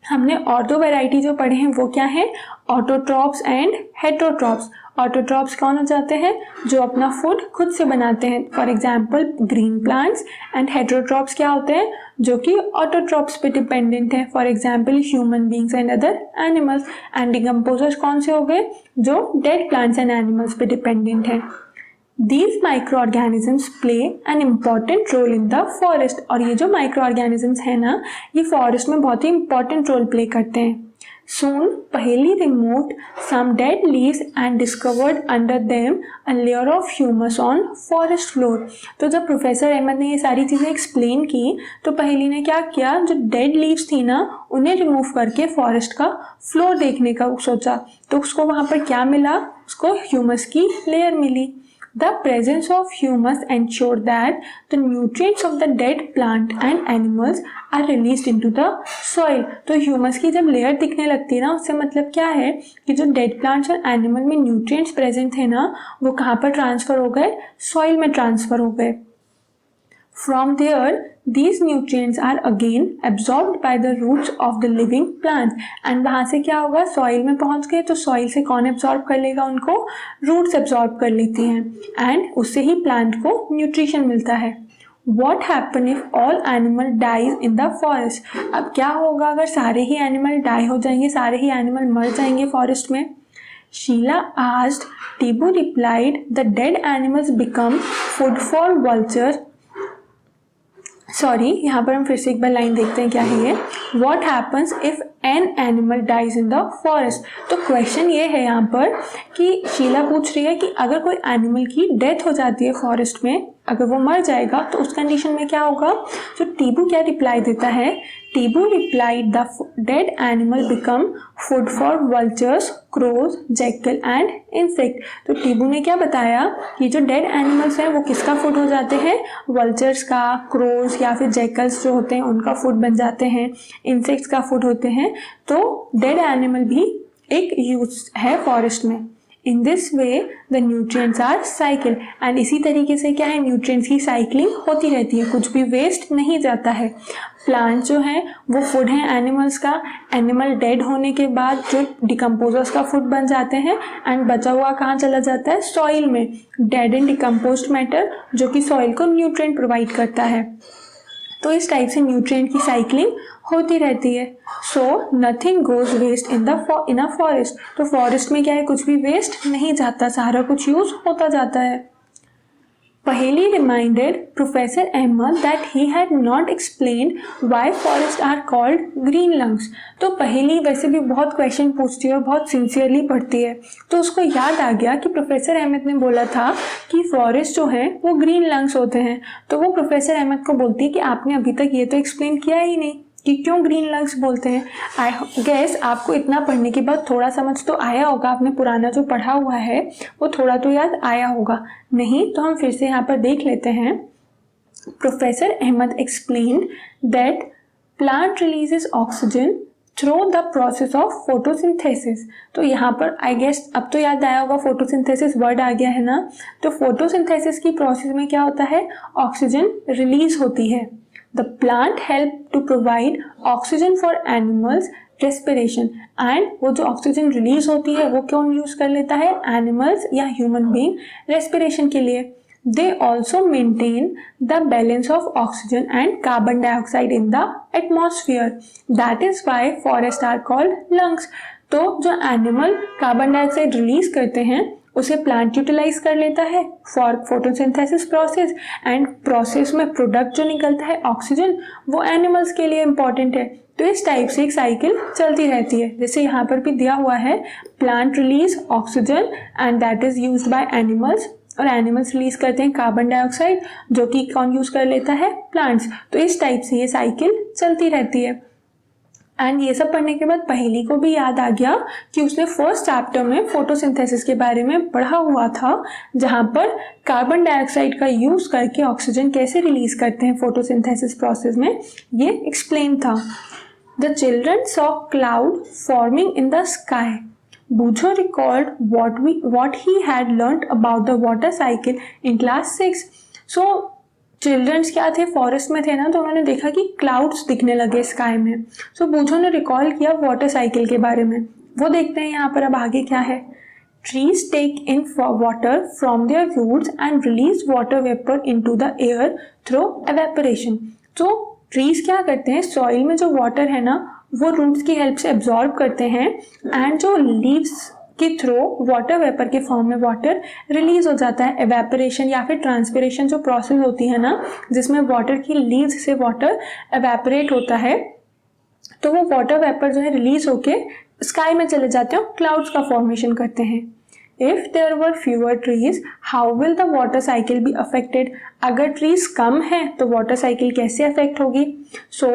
हमने और दो वैरायटी जो पढ़े हैं वो क्या है, ऑटोट्रॉप्स एंड हेटरोट्रॉप्स। ऑटोट्रॉप्स कौन हो जाते हैं, जो अपना फूड खुद से बनाते हैं, for example green plants. And heterotrophs क्या होते हैं, जो कि ऑटोट्रॉप्स पे डिपेंडेंट है, for example human beings and other animals. And decomposers कौन से हो गए, जो डेड प्लांट्स एंड एनिमल्स पे डिपेंडेंट है। These microorganisms play an important role in the forest। और ये जो microorganisms है ना, ये forest में बहुत ही important role play करते हैं। Soon, Paheli removed some dead leaves and discovered under them a layer of humus on forest floor। तो जब प्रोफेसर अहमद ने ये सारी चीज़ें एक्सप्लेन की तो पहेली ने क्या किया, जो डेड लीव्स थी ना उन्हें रिमूव करके फॉरेस्ट का फ्लोर देखने का सोचा। तो उसको वहाँ पर क्या मिला, उसको ह्यूमस की लेयर मिली। The presence of humus ensured that the nutrients of the dead plant and animals are released into the soil। तो ह्यूमस की जब लेयर दिखने लगती है ना, उससे मतलब क्या है कि जो डेड प्लांट्स और एनिमल में न्यूट्रिएंट्स प्रेजेंट थे ना, वो कहाँ पर ट्रांसफर हो गए, सॉइल में ट्रांसफर हो गए। From there, these nutrients are again absorbed by the roots of the living plants। and वहाँ से क्या होगा, सॉइल में पहुँच गए तो सॉइल से कौन एब्जॉर्ब कर लेगा उनको, रूट्स एब्जॉर्ब कर लेती हैं एंड उससे ही प्लांट को न्यूट्रिशन मिलता है। What happen if all animal dies in the forest? अब क्या होगा अगर सारे ही एनिमल डाई हो जाएंगे, सारे ही एनिमल मर जाएंगे फॉरेस्ट में। Sheila asked, Tibu replied, the dead animals become food for vultures। Sorry, यहाँ पर हम फिर से एक बार लाइन देखते हैं क्या है ये, what happens if an animal dies in the forest. तो क्वेश्चन ये है यहाँ पर कि शीला पूछ रही है कि अगर कोई एनिमल की डेथ हो जाती है फॉरेस्ट में, अगर वो मर जाएगा तो उस कंडीशन में क्या होगा। तो टीबू क्या रिप्लाई देता है, Tibu replied the dead animal become food for vultures, crows, jackal and insect. तो टीबू ने क्या बताया कि जो डेड एनिमल्स हैं वो किसका फूड हो जाते हैं, वल्चर्स का, क्रोज या फिर जैकल्स जो होते हैं उनका फूड बन जाते हैं, इंसेक्ट्स का फूड होते हैं। तो डेड एनिमल भी एक यूज है फॉरेस्ट में। In this way the nutrients are cycle. And इसी तरीके से क्या है, न्यूट्रिएंट्स की साइकिलिंग होती रहती है, कुछ भी वेस्ट नहीं जाता है। प्लांट जो है वो फूड है एनिमल्स का, एनिमल डेड होने के बाद जो डिकम्पोजर्स का फूड बन जाते हैं एंड बचा हुआ कहाँ चला जाता है, सॉइल में, डेड एंड डिकम्पोज्ड मैटर जो कि सॉइल को न्यूट्रिएंट प्रोवाइड करता है। तो इस टाइप से न्यूट्रिएंट की साइकिलिंग होती रहती है। So nothing goes waste in a forest. तो फॉरेस्ट में क्या है, कुछ भी वेस्ट नहीं जाता, सारा कुछ यूज होता जाता है। Paheli reminded professor Ahmad that he had not explained why forest are called green lungs. तो पहेली वैसे भी बहुत क्वेश्चन पूछती है और बहुत सिंसियरली पढ़ती है, तो उसको याद आ गया कि प्रोफेसर अहमद ने बोला था कि फॉरेस्ट जो है वो ग्रीन लंग्स होते हैं। तो वो प्रोफेसर अहमद को बोलती है कि आपने अभी तक ये तो एक्सप्लेन किया ही नहीं कि क्यों ग्रीन लंग्स बोलते हैं। आई गेस आपको इतना पढ़ने के बाद थोड़ा समझ तो आया होगा, आपने पुराना जो पढ़ा हुआ है वो थोड़ा तो याद आया होगा, नहीं तो हम फिर से यहाँ पर देख लेते हैं। Professor Ahmad explained that plant releases oxygen through the process of photosynthesis. तो यहाँ पर आई गेस अब तो याद आया होगा, फोटोसिंथेसिस वर्ड आ गया है ना। तो फोटोसिंथेसिस की प्रोसेस में क्या होता है, ऑक्सीजन रिलीज होती है। The plant help to provide oxygen for animals respiration। and वो जो ऑक्सीजन रिलीज होती है वो कौन यूज कर लेता है, एनिमल्स या ह्यूमन बीइंग रेस्पिरेशन के लिए। They also maintain the balance of oxygen and carbon dioxide in the atmosphere। That is why forests are called lungs। तो जो एनिमल कार्बन डाइऑक्साइड रिलीज करते हैं उसे प्लांट यूटिलाइज कर लेता है for photosynthesis process, and process में product जो निकलता है ऑक्सीजन वो एनिमल्स के लिए इंपॉर्टेंट है। तो इस टाइप से एक साइकिल चलती रहती है, जैसे यहाँ पर भी दिया हुआ है, plant release oxygen and that is used by animals, और एनिमल्स रिलीज करते हैं कार्बन डाइऑक्साइड जो कि कौन यूज कर लेता है, प्लांट्स। तो इस टाइप से ये साइकिल चलती रहती है। एंड ये सब पढ़ने के बाद पहेली को भी याद आ गया कि उसने फर्स्ट चैप्टर में फोटोसिंथेसिस के बारे में पढ़ा हुआ था, जहाँ पर कार्बन डाइऑक्साइड का यूज करके ऑक्सीजन कैसे रिलीज करते हैं फोटोसिंथेसिस प्रोसेस में, ये एक्सप्लेन था। The children saw cloud forming in the sky. Bujo recalled what he had learnt about the water cycle in class 6. So children's क्या थे, फॉरेस्ट में थे ना, तो उन्होंने देखा कि क्लाउड्स दिखने लगे स्काई में। सो बूझो ने रिकॉल किया वाटर साइकिल के बारे में। वो देखते हैं यहाँ पर अब आगे क्या है। Trees take in water from their roots and release water vapour into the air through evaporation. तो ट्रीज क्या करते हैं, सॉइल में जो वाटर है ना वो रूट्स की हेल्प से एब्जॉर्ब करते हैं एंड जो लीव्स के थ्रू वाटर वेपर के फॉर्म में वाटर रिलीज हो जाता है। एवेपोरेशन या फिर ट्रांसपिरेशन जो प्रोसेस होती है ना, जिसमें वाटर की लीव्स से वाटर एवेपोरेट होता है, तो वो वाटर वेपर जो है रिलीज होके स्काई में चले जाते हैं और क्लाउड्स का फॉर्मेशन करते हैं। If there were fewer trees, how will the water cycle be affected? अगर ट्रीज कम है तो वाटर साइकिल कैसे अफेक्ट होगी? So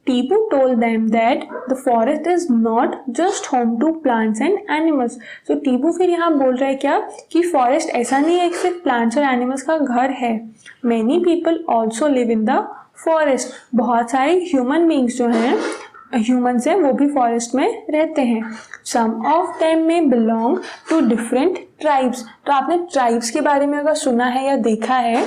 Tibu told them that the forest is not just home to plants and animals. So Tibu फिर यहाँ बोल रहा है क्या कि फॉरेस्ट ऐसा नहीं है कि सिर्फ प्लांट्स और एनिमल्स का घर है। Many people also live in the forest. बहुत सारे ह्यूमन बींग्स जो हैं, ह्यूमन्स हैं, वो भी फॉरेस्ट में रहते हैं। Some of them may belong to different tribes. तो आपने ट्राइब्स के बारे में अगर सुना है या देखा है,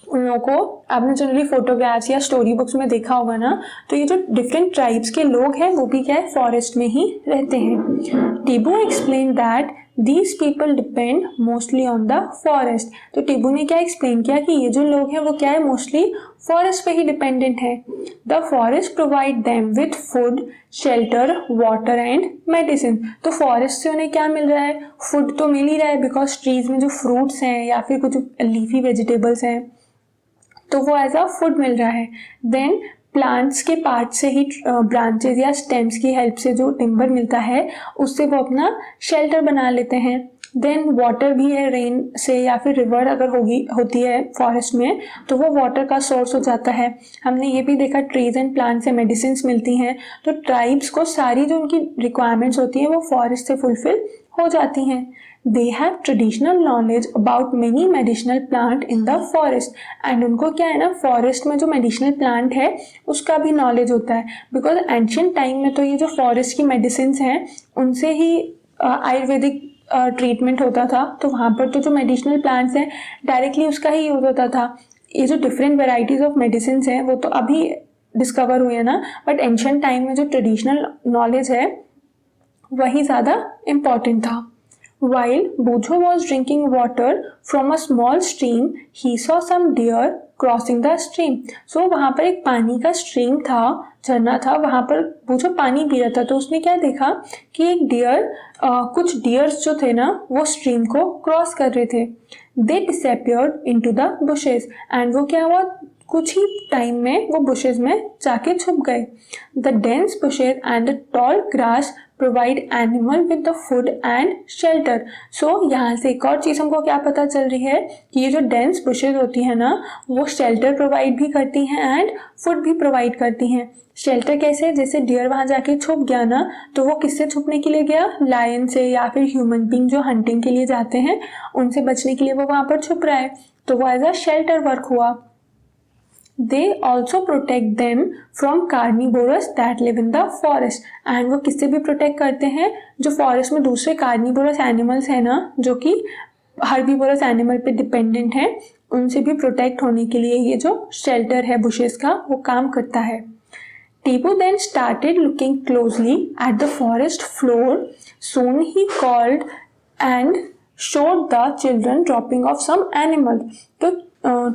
उन लोगों को आपने जनरली फोटोग्राफ्स या स्टोरी बुक्स में देखा होगा ना, तो ये जो डिफरेंट ट्राइब्स के लोग हैं वो भी क्या है, फॉरेस्ट में ही रहते हैं। Tibu explain that these people depend mostly on the forest. तो टिबू ने क्या एक्सप्लेन किया कि ये जो लोग हैं वो क्या है, मोस्टली फॉरेस्ट पे ही डिपेंडेंट है। The forest provide them with food, shelter, water and medicine. तो फॉरेस्ट से उन्हें क्या मिल रहा है, फूड तो मिल ही रहा है, बिकॉज ट्रीज में जो फ्रूट्स हैं या फिर कुछ लीफी वेजिटेबल्स हैं तो वो एज अ फूड मिल रहा है। देन प्लांट्स के पार्ट से ही ब्रांचेस या स्टेम्स की हेल्प से जो टिम्बर मिलता है उससे वो अपना शेल्टर बना लेते हैं। देन वाटर भी है, रेन से या फिर रिवर अगर होती है फॉरेस्ट में तो वो वाटर का सोर्स हो जाता है। हमने ये भी देखा ट्रीज एंड प्लांट से मेडिसिन मिलती हैं। तो ट्राइब्स को सारी जो उनकी रिक्वायरमेंट्स होती हैं वो फॉरेस्ट से फुलफिल हो जाती हैं। They have traditional knowledge about many medicinal plant in the forest and उनको क्या है ना, फॉरेस्ट में जो मेडिसिनल प्लांट है उसका भी नॉलेज होता है, बिकॉज एंशियंट टाइम में तो ये जो फॉरेस्ट की मेडिसिन हैं उनसे ही आयुर्वेदिक ट्रीटमेंट होता था। तो वहाँ पर तो जो मेडिसिनल प्लांट्स हैं डायरेक्टली उसका ही यूज होता था। ये जो डिफरेंट वेराइटीज ऑफ मेडिसिन हैं वो तो अभी डिस्कवर हुए हैं ना, बट एंशियंट टाइम में जो ट्रेडिशनल नॉलेज है वही ज़्यादा इम्पॉर्टेंट था। While Bujo was drinking water from a small stream, he saw some deer crossing the stream. So वहाँ पर एक पानी का स्ट्रीम था, झरना था, वहाँ पर बूझो पानी पी रहा था। तो उसने क्या देखा कि एक डियर, कुछ डियर्स जो थे ना वो स्ट्रीम को क्रॉस कर रहे थे। They disappeared into the bushes and वो क्या हुआ, कुछ ही टाइम में वो बुशेज में जाके छुप गए। The dense bushes and the tall grass provide animal with the food and shelter. So यहाँ से एक और चीज़ हमको क्या पता चल रही है कि ये जो डेंस बुशेज होती है ना वो शेल्टर प्रोवाइड भी करती हैं एंड फूड भी प्रोवाइड करती हैं। शेल्टर कैसे, जैसे डियर वहाँ जाके छुप गया ना, तो वो किससे छुपने के लिए गया, लायन से या फिर ह्यूमन बींग जो हंटिंग के लिए जाते हैं उनसे बचने के लिए वो वहाँ पर छुप रहा है, तो वो एज अ शेल्टर वर्क हुआ। They also protect them from carnivores that live in the forest and वो किससे भी प्रोटेक्ट करते हैं, जो फॉरेस्ट में दूसरे कार्निवोरस एनिमल्स हैं ना, जो कि हर्बीवोरस एनिमल पे डिपेंडेंट हैं, उनसे भी प्रोटेक्ट होने के लिए ये जो शेल्टर है बुशेस का वो काम करता है। Tibu then started looking closely at the forest floor. Soon he called and showed the children dropping off some animal. तो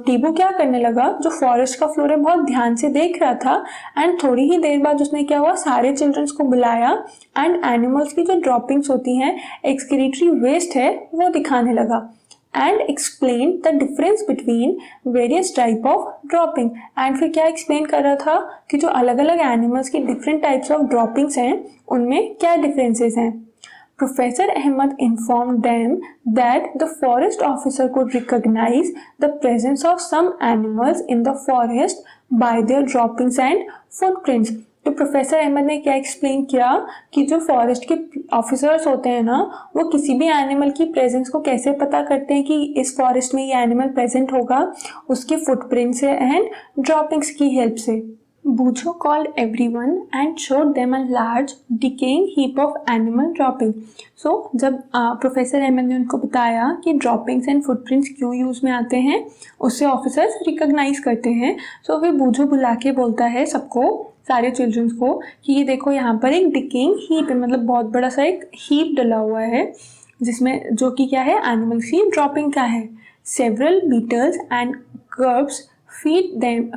टीबू क्या करने लगा, जो फॉरेस्ट का फ्लोर है बहुत ध्यान से देख रहा था एंड थोड़ी ही देर बाद उसने क्या हुआ, सारे चिल्ड्रंस को बुलाया एंड एनिमल्स की जो ड्रॉपिंग्स होती हैं, एक्सक्रीटरी वेस्ट है, वो दिखाने लगा and explain the difference between various type of dropping. And फिर क्या एक्सप्लेन कर रहा था कि जो अलग अलग एनिमल्स की डिफरेंट टाइप्स ऑफ ड्रॉपिंग्स हैं उनमें क्या डिफरेंसेस हैं। Professor Ahmed informed them that the forest officer could recognize the presence of some animals in the forest by their droppings and footprints. तो प्रोफेसर अहमद ने क्या एक्सप्लेन किया कि जो फॉरेस्ट के ऑफिसर्स होते हैं ना, वो किसी भी एनिमल की प्रेजेंस को कैसे पता करते हैं कि इस फॉरेस्ट में ये एनिमल प्रेजेंट होगा, उसके फुटप्रिंट से एंड ड्रॉपिंग्स की हेल्प से। Bujo called everyone and showed them a large decaying heap of animal dropping. So जब प्रोफेसर अहमद ने उनको बताया कि ड्रॉपिंग्स एंड फुटप्रिंट्स क्यों यूज़ में आते हैं, उससे ऑफिसर्स रिकॉग्नाइज करते हैं। सो फिर बूझो बुला के बोलता है सबको, सारे चिल्ड्रंस को, कि ये देखो यहाँ पर एक डिकेइंग हीप है, मतलब बहुत बड़ा सा एक हीप डला हुआ है जिसमें जो कि क्या है, एनिमल्स की ड्रॉपिंग का है। Several beetles and grubs feed them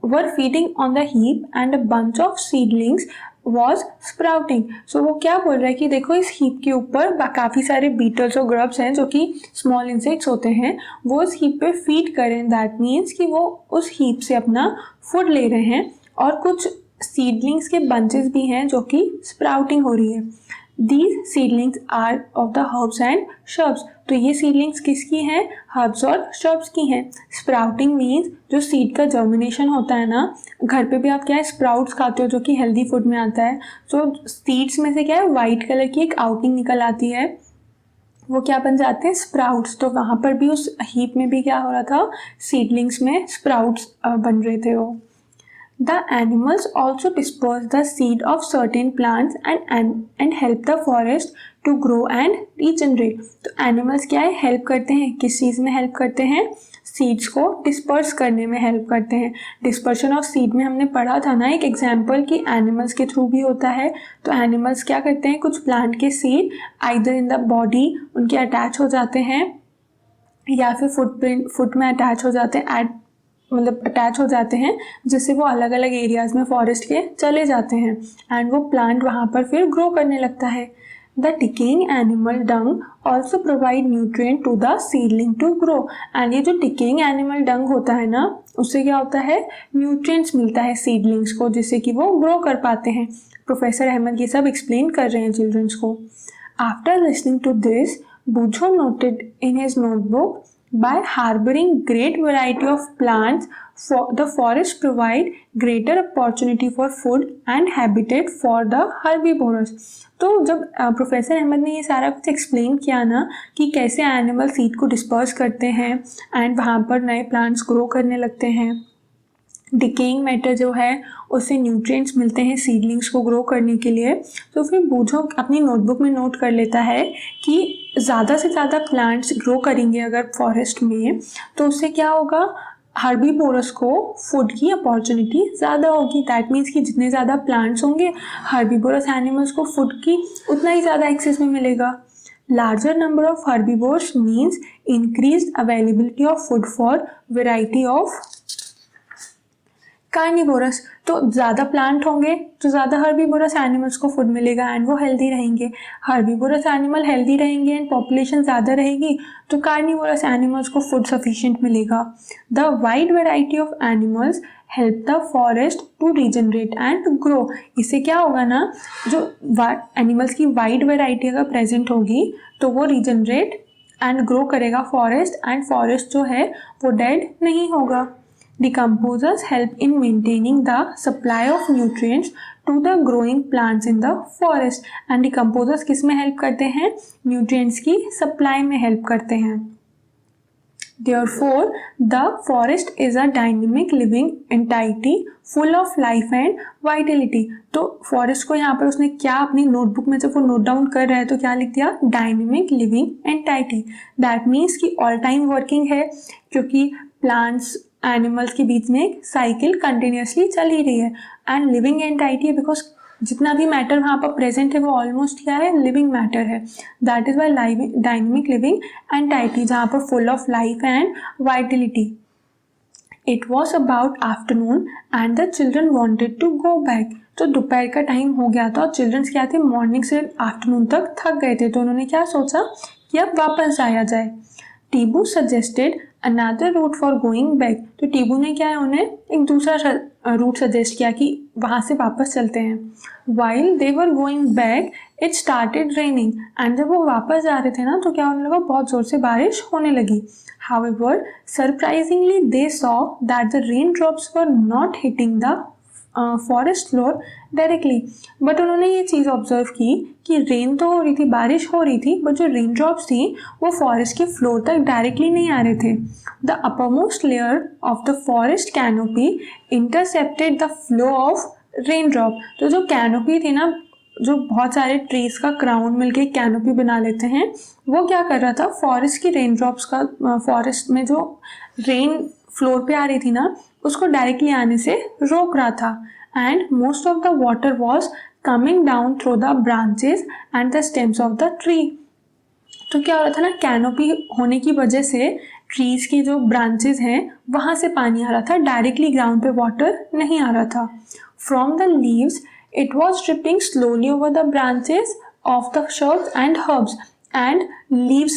were feeding on the heap and a bunch of seedlings was sprouting. So वो क्या बोल रहा है कि देखो इस हीप के ऊपर काफ़ी सारे बीटल्स और ग्रब्स हैं जो कि स्मॉल इंसेक्ट्स होते हैं, वो उस हीप पे फीड करें। दैट मीन्स कि वो उस हीप से अपना फूड ले रहे हैं, और कुछ सीडलिंग्स के बंचेस भी हैं जो कि स्प्राउटिंग हो रही है। These seedlings are of the herbs and shrubs. तो ये सीडलिंग्स किसकी हैं, हर्ब्स और श्रब्स की हैं। स्प्राउटिंग मीन्स जो सीड का जर्मिनेशन होता है ना, घर पे भी आप क्या है स्प्राउट्स खाते हो जो कि हेल्दी फूड में आता है। तो सीड्स में से क्या है, वाइट कलर की एक आउटिंग निकल आती है, वो क्या बन जाते हैं, स्प्राउट्स। तो वहाँ पर भी उस हीप में भी क्या हो रहा था, सीडलिंग्स में स्प्राउट्स बन रहे थे वो। The animals also disperse the seed of certain plants and help the forest to grow and regenerate. तो animals क्या है, हेल्प करते हैं, किस चीज़ में हेल्प करते हैं, सीड्स को डिस्पर्स करने में हेल्प करते हैं। डिस्पर्शन ऑफ सीड में हमने पढ़ा था ना एक एग्जाम्पल कि एनिमल्स के थ्रू भी होता है। तो एनिमल्स क्या करते हैं, कुछ प्लांट के seed either in the body उनके अटैच हो जाते हैं, या फिर फुट में अटैच हो जाते हैं, मतलब अटैच हो जाते हैं, जिससे वो अलग अलग एरियाज़ में फॉरेस्ट के चले जाते हैं एंड वो प्लांट वहाँ पर फिर ग्रो करने लगता है। The decaying animal dung also provide nutrient to the seedling to grow. And ये जो डिकेइंग एनिमल डंग होता है ना, उससे क्या होता है, न्यूट्रिएंट्स मिलता है सीडलिंग्स को, जिससे कि वो ग्रो कर पाते हैं। प्रोफेसर अहमद ये सब एक्सप्लेन कर रहे हैं चिल्ड्रंस को। After listening to this, Bujo noted in his notebook, by harboring great variety of plants, the forest provide greater opportunity for food and habitat for the herbivores. तो जब प्रोफेसर अहमद ने ये सारा कुछ एक्सप्लेन किया ना कि कैसे एनिमल सीड को डिस्पर्स करते हैं एंड वहाँ पर नए प्लांट्स ग्रो करने लगते हैं, डिकेइंग मैटर जो है उससे न्यूट्रिएंट्स मिलते हैं सीडलिंग्स को ग्रो करने के लिए, तो फिर बूझो अपनी नोटबुक में नोट कर लेता है कि ज़्यादा से ज़्यादा प्लांट्स ग्रो करेंगे अगर फॉरेस्ट में, तो उससे क्या होगा, हर्बीवोरस को फूड की अपॉर्चुनिटी ज़्यादा होगी। दैट मीन्स कि जितने ज़्यादा प्लांट्स होंगे, हर्बीवोरस एनिमल्स को फूड की उतना ही ज़्यादा एक्सेस में मिलेगा। Larger number of herbivores means increased availability of food for variety of carnivorous. तो ज़्यादा प्लांट होंगे तो ज़्यादा हर्बीवोरस एनिमल्स को फूड मिलेगा एंड वो हेल्दी रहेंगे। हर्बीवोरस एनिमल हेल्दी रहेंगे एंड पॉपुलेशन ज़्यादा रहेगी, तो कार्निवोरस एनिमल्स को फूड सफिशिएंट मिलेगा। The wide variety of animals help the forest to regenerate and grow. इससे क्या होगा ना, जो एनिमल्स की वाइड वेराइटी अगर प्रेजेंट होगी तो वो रीजनरेट एंड ग्रो करेगा फॉरेस्ट, एंड फॉरेस्ट जो है वो डेड नहीं होगा। Decomposers help in maintaining the supply of nutrients to the growing plants in the forest. And decomposers किस में help करते हैं, nutrients की supply में help करते हैं। Therefore, the forest is a dynamic living entity full of life and vitality. तो forest को यहाँ पर उसने क्या अपनी नोटबुक में जब वो नोट डाउन कर रहा है तो क्या लिख दिया, dynamic living entity. That means कि all time working है, क्योंकि plants एनिमल्स के बीच में एक साइकिल कंटिन्यूसली चल ही रही है। एंड लिविंग एंटाइटी है बिकॉज जितना भी मैटर वहाँ पर प्रेजेंट है वो ऑलमोस्ट क्या है, लिविंग मैटर है। That is why dynamic living entity, जहाँ पर full of life and vitality. It was about afternoon and the children wanted to go back. तो दोपहर का टाइम हो गया था और चिल्ड्रंस क्या थे, मॉर्निंग से आफ्टरनून तक थक गए थे, तो उन्होंने क्या सोचा कि अब वापस जाया जाए। Tibu suggested another route for going back. तो टीबू ने क्या है, उन्हें एक दूसरा रूट सजेस्ट किया कि वहाँ से वापस चलते हैं। While they were going back it started raining. And जब वो वापस जा रहे थे ना तो क्या होने लगा, बहुत ज़ोर से बारिश होने लगी। However surprisingly they saw that the raindrops were not hitting the forest floor directly. But उन्होंने ये चीज़ ऑब्जर्व की कि रेन तो हो रही थी, बारिश हो रही थी, बट जो रेन ड्रॉप्स थी वो फॉरेस्ट के फ्लोर तक डायरेक्टली नहीं आ रहे थे। The uppermost layer of the forest canopy intercepted the flow of rain drop. तो जो कैनोपी थी ना, जो बहुत सारे ट्रीज का क्राउन मिलके कैनोपी बना लेते हैं, वो क्या कर रहा था, फॉरेस्ट की रेन ड्रॉप्स का, फॉरेस्ट में जो रेन फ्लोर पे आ रही थी ना, उसको डायरेक्टली आने से रोक रहा था। And most of the water was coming down through the branches and the stems of the tree. तो क्या हो रहा था ना, कैनोपी होने की वजह से ट्रीज की जो ब्रांचेस हैं वहाँ से पानी आ रहा था, डायरेक्टली ग्राउंड पे वाटर नहीं आ रहा था। From the leaves it was dripping slowly over the branches of the shrubs and herbs, and leaves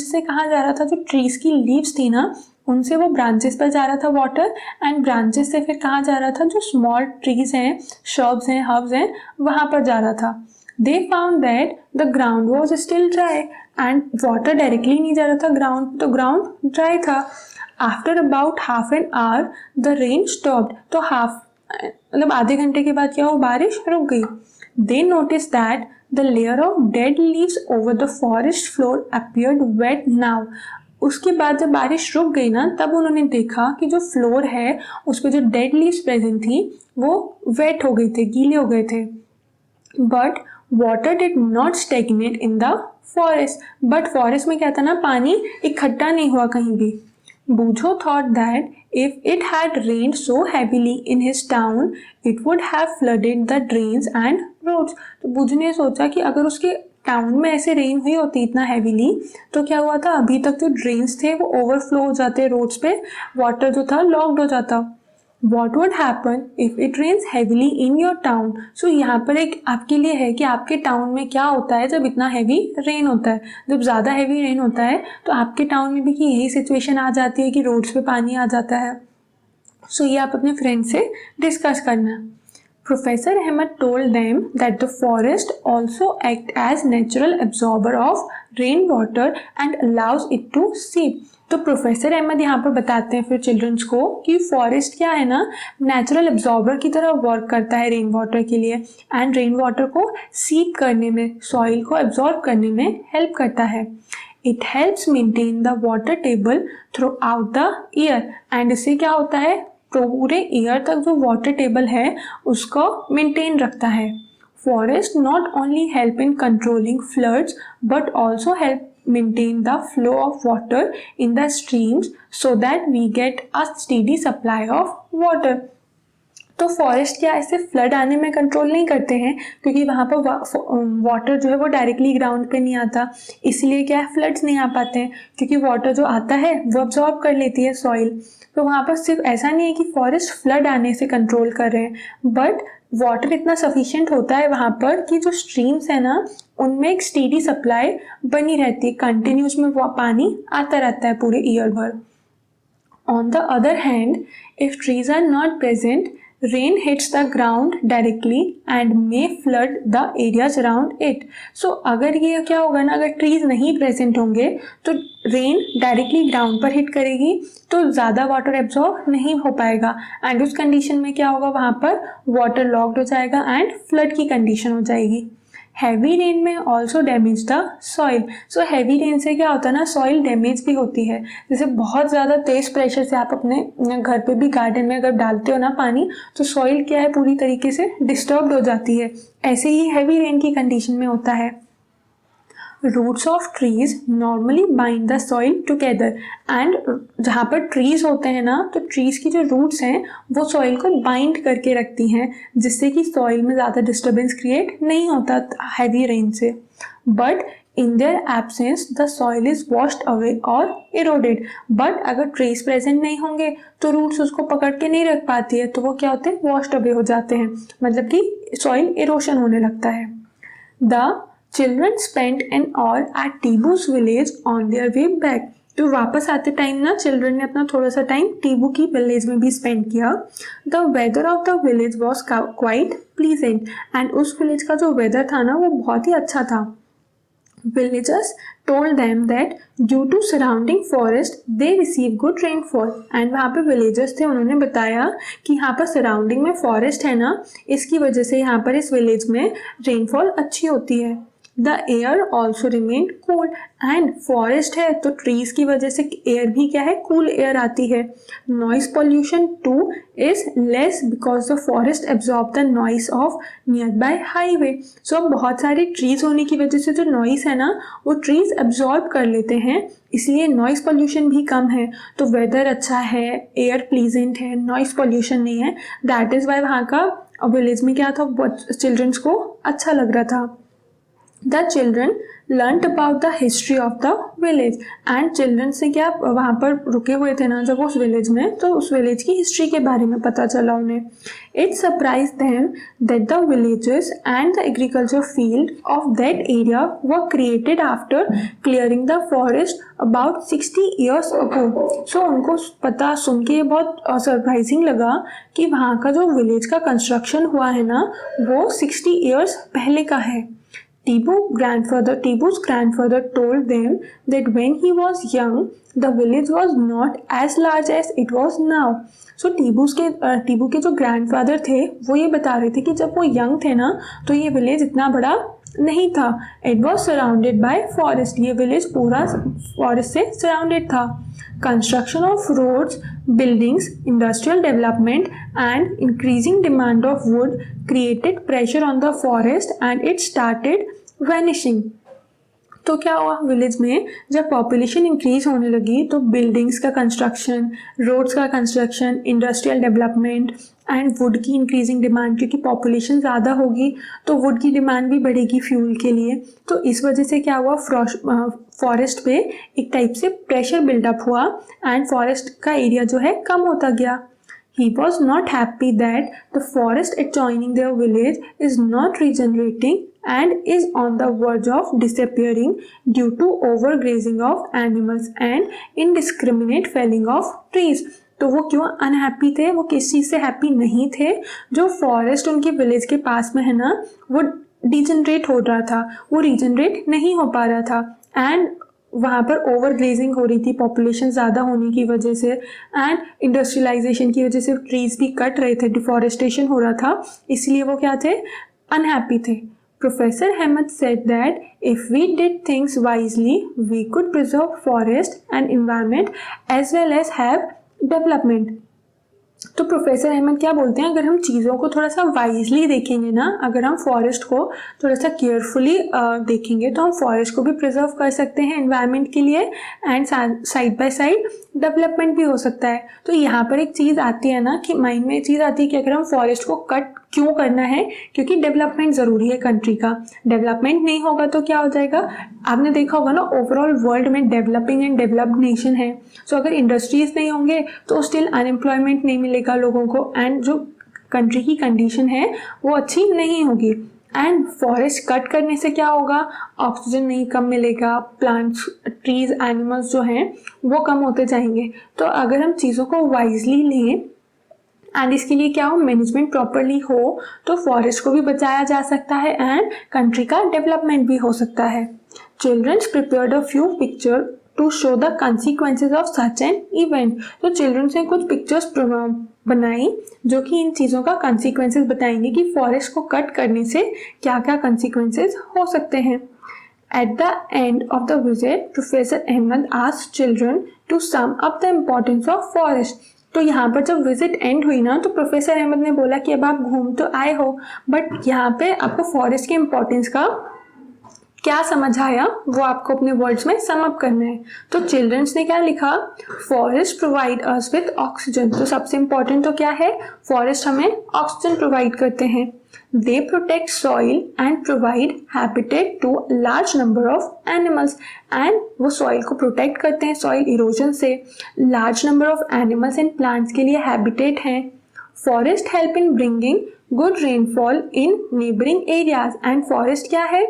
से कहाँ जा रहा था, जो ट्रीज की लीव्स थी ना उनसे वो ब्रांचेस पर जा रहा था वाटर, एंड ब्रांचेस से फिर कहाँ जा रहा था, जो स्मॉल ट्रीज हैं, shrubs हैं, herbs हैं, वहाँ पर जा रहा था। They found that the ground was still dry and water directly नहीं जा रहा था ग्राउंड, तो ग्राउंड ड्राई था। After about half an hour the rain stopped, तो मतलब आधे घंटे के बाद क्या हो, बारिश रुक गई। They noticed that the layer of dead leaves over the forest floor appeared wet now. उसके बाद जब बारिश रुक गई ना, तब उन्होंने देखा कि जो फ्लोर है उस पर जो डेड लीव्स प्रेजेंट थी वो वेट हो गए थे, गीले हो गए थे। But water did not stagnant in the forest, but forest में क्या था ना, पानी इकट्ठा नहीं हुआ कहीं भी। Bujo thought that if it had rained so heavily in his town, it would have flooded the drains and roads. तो बुझ ने सोचा कि अगर उसके टाउन में ऐसे रेन हुई होती इतना हैवीली, तो क्या हुआ था, अभी तक जो ड्रेन्स थे वो ओवरफ्लो हो जाते, रोड्स पे वाटर जो था लॉक्ड हो जाता। What would happen if it rains heavily in your town? So यहाँ पर एक आपके लिए है कि आपके टाउन में क्या होता है जब इतना हैवी रेन होता है। जब ज़्यादा हैवी रेन होता है तो आपके टाउन में भी कि यही सिचुएशन आ जाती है कि रोड्स पे पानी आ जाता है। सो ये आप अपने फ्रेंड से डिस्कस करना। Professor Ahmed told them that the forest also act as natural absorber of rainwater and allows it to seep. तो प्रोफेसर अहमद यहाँ पर बताते हैं फिर चिल्ड्रंस को कि फॉरेस्ट क्या है ना, नेचुरल एब्जॉर्बर की तरह वर्क करता है रेन वाटर के लिए, एंड रेन वाटर को सीप करने में, सॉइल को एब्जॉर्ब करने में हेल्प करता है। It helps maintain the water table through out the year, and इससे क्या होता है, पूरे ईयर तक जो वाटर टेबल है उसको मेंटेन रखता है। Forest not only help in controlling floods but also help maintain the flow of water in the streams so that we get a steady supply of water. तो forest क्या ऐसे flood आने में control नहीं करते हैं, क्योंकि वहाँ पर वाटर जो है वो डायरेक्टली ग्राउंड पे नहीं आता, इसलिए क्या है, फ्लड्स नहीं आ पाते हैं, क्योंकि वाटर जो आता है वो अब्जॉर्ब कर लेती है सॉइल। तो वहाँ पर सिर्फ ऐसा नहीं है कि फॉरेस्ट फ्लड आने से कंट्रोल कर रहे हैं, बट वाटर इतना सफिशिएंट होता है वहाँ पर कि जो स्ट्रीम्स है ना उनमें एक स्टेडी सप्लाई बनी रहती है, कंटिन्यूस में वो पानी आता रहता है पूरे ईयर भर। On the other hand, if trees are not present, rain hits the ground directly and may flood the areas around it. So अगर ये क्या होगा ना, अगर ट्रीज नहीं प्रेजेंट होंगे तो रेन डायरेक्टली ग्राउंड पर हिट करेगी, तो ज़्यादा वाटर एब्जॉर्ब नहीं हो पाएगा, एंड उस कंडीशन में क्या होगा, वहाँ पर वाटर लॉक्ड हो जाएगा एंड फ्लड की कंडीशन हो जाएगी। हैवी रेन में also damage the soil. So heavy rain से क्या होता है ना, सॉइल डैमेज भी होती है। जैसे बहुत ज़्यादा तेज़ प्रेशर से आप अपने घर पे भी गार्डन में अगर डालते हो ना पानी, तो सॉइल क्या है, पूरी तरीके से डिस्टर्ब्ड हो जाती है। ऐसे ही हैवी रेन की कंडीशन में होता है। Roots of trees normally bind the soil together, and जहाँ पर ट्रीज होते हैं ना, तो ट्रीज की जो रूट्स हैं वो सॉइल को बाइंड करके रखती हैं, जिससे कि सॉइल में ज़्यादा डिस्टर्बेंस क्रिएट नहीं होता हैवी रेन से। But in their absence the soil is washed away और इरोडेड। बट अगर ट्रीज प्रेजेंट नहीं होंगे तो रूट्स उसको पकड़ के नहीं रख पाती है, तो वो क्या होते हैं, वॉश्ड अवे हो जाते हैं, मतलब कि सॉइल इरोशन होने लगता है। The Children spent an hour at Tibu's village on their way back. तो वापस आते टाइम ना चिल्ड्रन ने अपना थोड़ा सा टाइम टीबू की विलेज में भी स्पेंड किया। The weather of the village was quite pleasant, and उस विलेज का जो वेदर था ना वो बहुत ही अच्छा था। Villagers told them that due to surrounding forest they receive good rainfall and वहाँ पे villagers थे, उन्होंने बताया कि यहाँ पर surrounding में forest है ना, इसकी वजह से यहाँ पर इस village में rainfall अच्छी होती है. The air also remained cool and forest है तो trees की वजह से air भी क्या है, cool air आती है. Noise pollution too is less because the forest absorb the noise of nearby highway. So बहुत सारे trees होने की वजह से जो noise है ना वो trees absorb कर लेते हैं, इसलिए noise pollution भी कम है. तो weather अच्छा है, air pleasant है, noise pollution नहीं है. That is why वहाँ का village में क्या था, childrens को अच्छा लग रहा था. The children learnt about the history of the village and children से क्या वहाँ पर रुके हुए थे ना जब उस village में, तो उस village की history के बारे में पता चला उन्हें. It surprised them that the villages and the agriculture field of that area were created after clearing the forest about 60 years ago. So उनको पता सुन के बहुत surprising लगा कि वहाँ का जो village का construction हुआ है ना वो 60 years पहले का है. Tibu's grandfather told them that when he was young, the village was not as large as it was now. So टीबू के जो grandfather थे वो ये बता रहे थे कि जब वो young थे ना तो ये village इतना बड़ा नहीं था. It was surrounded by forest. ये village पूरा forest से surrounded था. Construction of roads, buildings, industrial development and increasing demand of wood created pressure on the forest and it started vanishing. तो क्या हुआ विलेज में जब पॉपुलेशन इंक्रीज होने लगी तो बिल्डिंग्स का कंस्ट्रक्शन, रोड्स का construction, industrial development and would की इंक्रीजिंग डिमांड, क्योंकि पॉपुलेशन ज़्यादा होगी तो वुड की डिमांड भी बढ़ेगी फ्यूल के लिए. तो इस वजह से क्या हुआ, फॉरेस्ट पे एक टाइप से प्रेशर बिल्डअप हुआ एंड फॉरेस्ट का एरिया जो है कम होता गया. He was not happy that the forest adjoining their village is not regenerating and is on the verge of disappearing due to overgrazing of animals and indiscriminate felling of trees. तो वो क्यों unhappy थे, वो किस चीज़ से happy नहीं थे, जो फॉरेस्ट उनके विलेज के पास में है ना वो डिजनरेट हो रहा था, वो रीजनरेट नहीं हो पा रहा था एंड वहाँ पर ओवर ग्लेजिंग हो रही थी पॉपुलेशन ज़्यादा होने की वजह से एंड इंडस्ट्रियलाइजेशन की वजह से ट्रीज भी कट रहे थे, डिफॉरेस्टेशन हो रहा था, इसलिए वो क्या थे, अनहैप्पी थे. Professor Hammett said that if we did things wisely, we could preserve forest and environment as well as have development. तो प्रोफेसर अहमद क्या बोलते हैं, अगर हम चीज़ों को थोड़ा सा वाइजली देखेंगे ना, अगर हम फॉरेस्ट को थोड़ा सा केयरफुली देखेंगे तो हम फॉरेस्ट को भी प्रिजर्व कर सकते हैं एनवायरनमेंट के लिए and side by side development भी हो सकता है. तो यहाँ पर एक चीज़ आती है ना कि माइंड में चीज़ आती है कि अगर हम फॉरेस्ट को कट क्यों करना है, क्योंकि डेवलपमेंट ज़रूरी है कंट्री का. डेवलपमेंट नहीं होगा तो क्या हो जाएगा, आपने देखा होगा ना ओवरऑल वर्ल्ड में डेवलपिंग एंड डेवलप्ड नेशन है. सो अगर इंडस्ट्रीज नहीं होंगे तो स्टिल अनएम्प्लॉयमेंट नहीं मिलेगा लोगों को एंड जो कंट्री की कंडीशन है वो अच्छी नहीं होगी. एंड फॉरेस्ट कट करने से क्या होगा, ऑक्सीजन नहीं कम मिलेगा, प्लांट्स, ट्रीज, एनिमल्स जो हैं वो कम होते जाएंगे. तो अगर हम चीज़ों को वाइजली लें एंड इसके लिए क्या हो, मैनेजमेंट प्रॉपरली हो तो फॉरेस्ट को भी बचाया जा सकता है एंड कंट्री का डेवलपमेंट भी हो सकता है. Childrens prepared a few picture to show the consequences of such an event. तो चिल्ड्रंस ने कुछ पिक्चर्स बनाई जो कि इन चीज़ों का कंसिक्वेंसेज बताएंगे कि फॉरेस्ट को कट करने से क्या क्या कंसिक्वेंसेज हो सकते हैं. At the end of the visit, Professor Ahmed asked children to sum up the importance of forest. तो यहाँ पर जब विजिट एंड हुई ना तो प्रोफेसर अहमद ने बोला कि अब आप घूम तो आए हो बट यहाँ पे आपको फॉरेस्ट के इम्पोर्टेंस का क्या समझ आया वो आपको अपने वर्ड्स में सम अप करना है. तो चिल्ड्रंस ने क्या लिखा, forest provide us with oxygen. तो सबसे इम्पोर्टेंट तो क्या है, फॉरेस्ट हमें ऑक्सीजन प्रोवाइड करते हैं. They protect soil and provide habitat to a large number of animals. And वो soil को protect करते हैं soil erosion से. Large number of animals and plants के लिए habitat हैं. Forest help in bringing good rainfall in neighboring areas. And forest क्या है,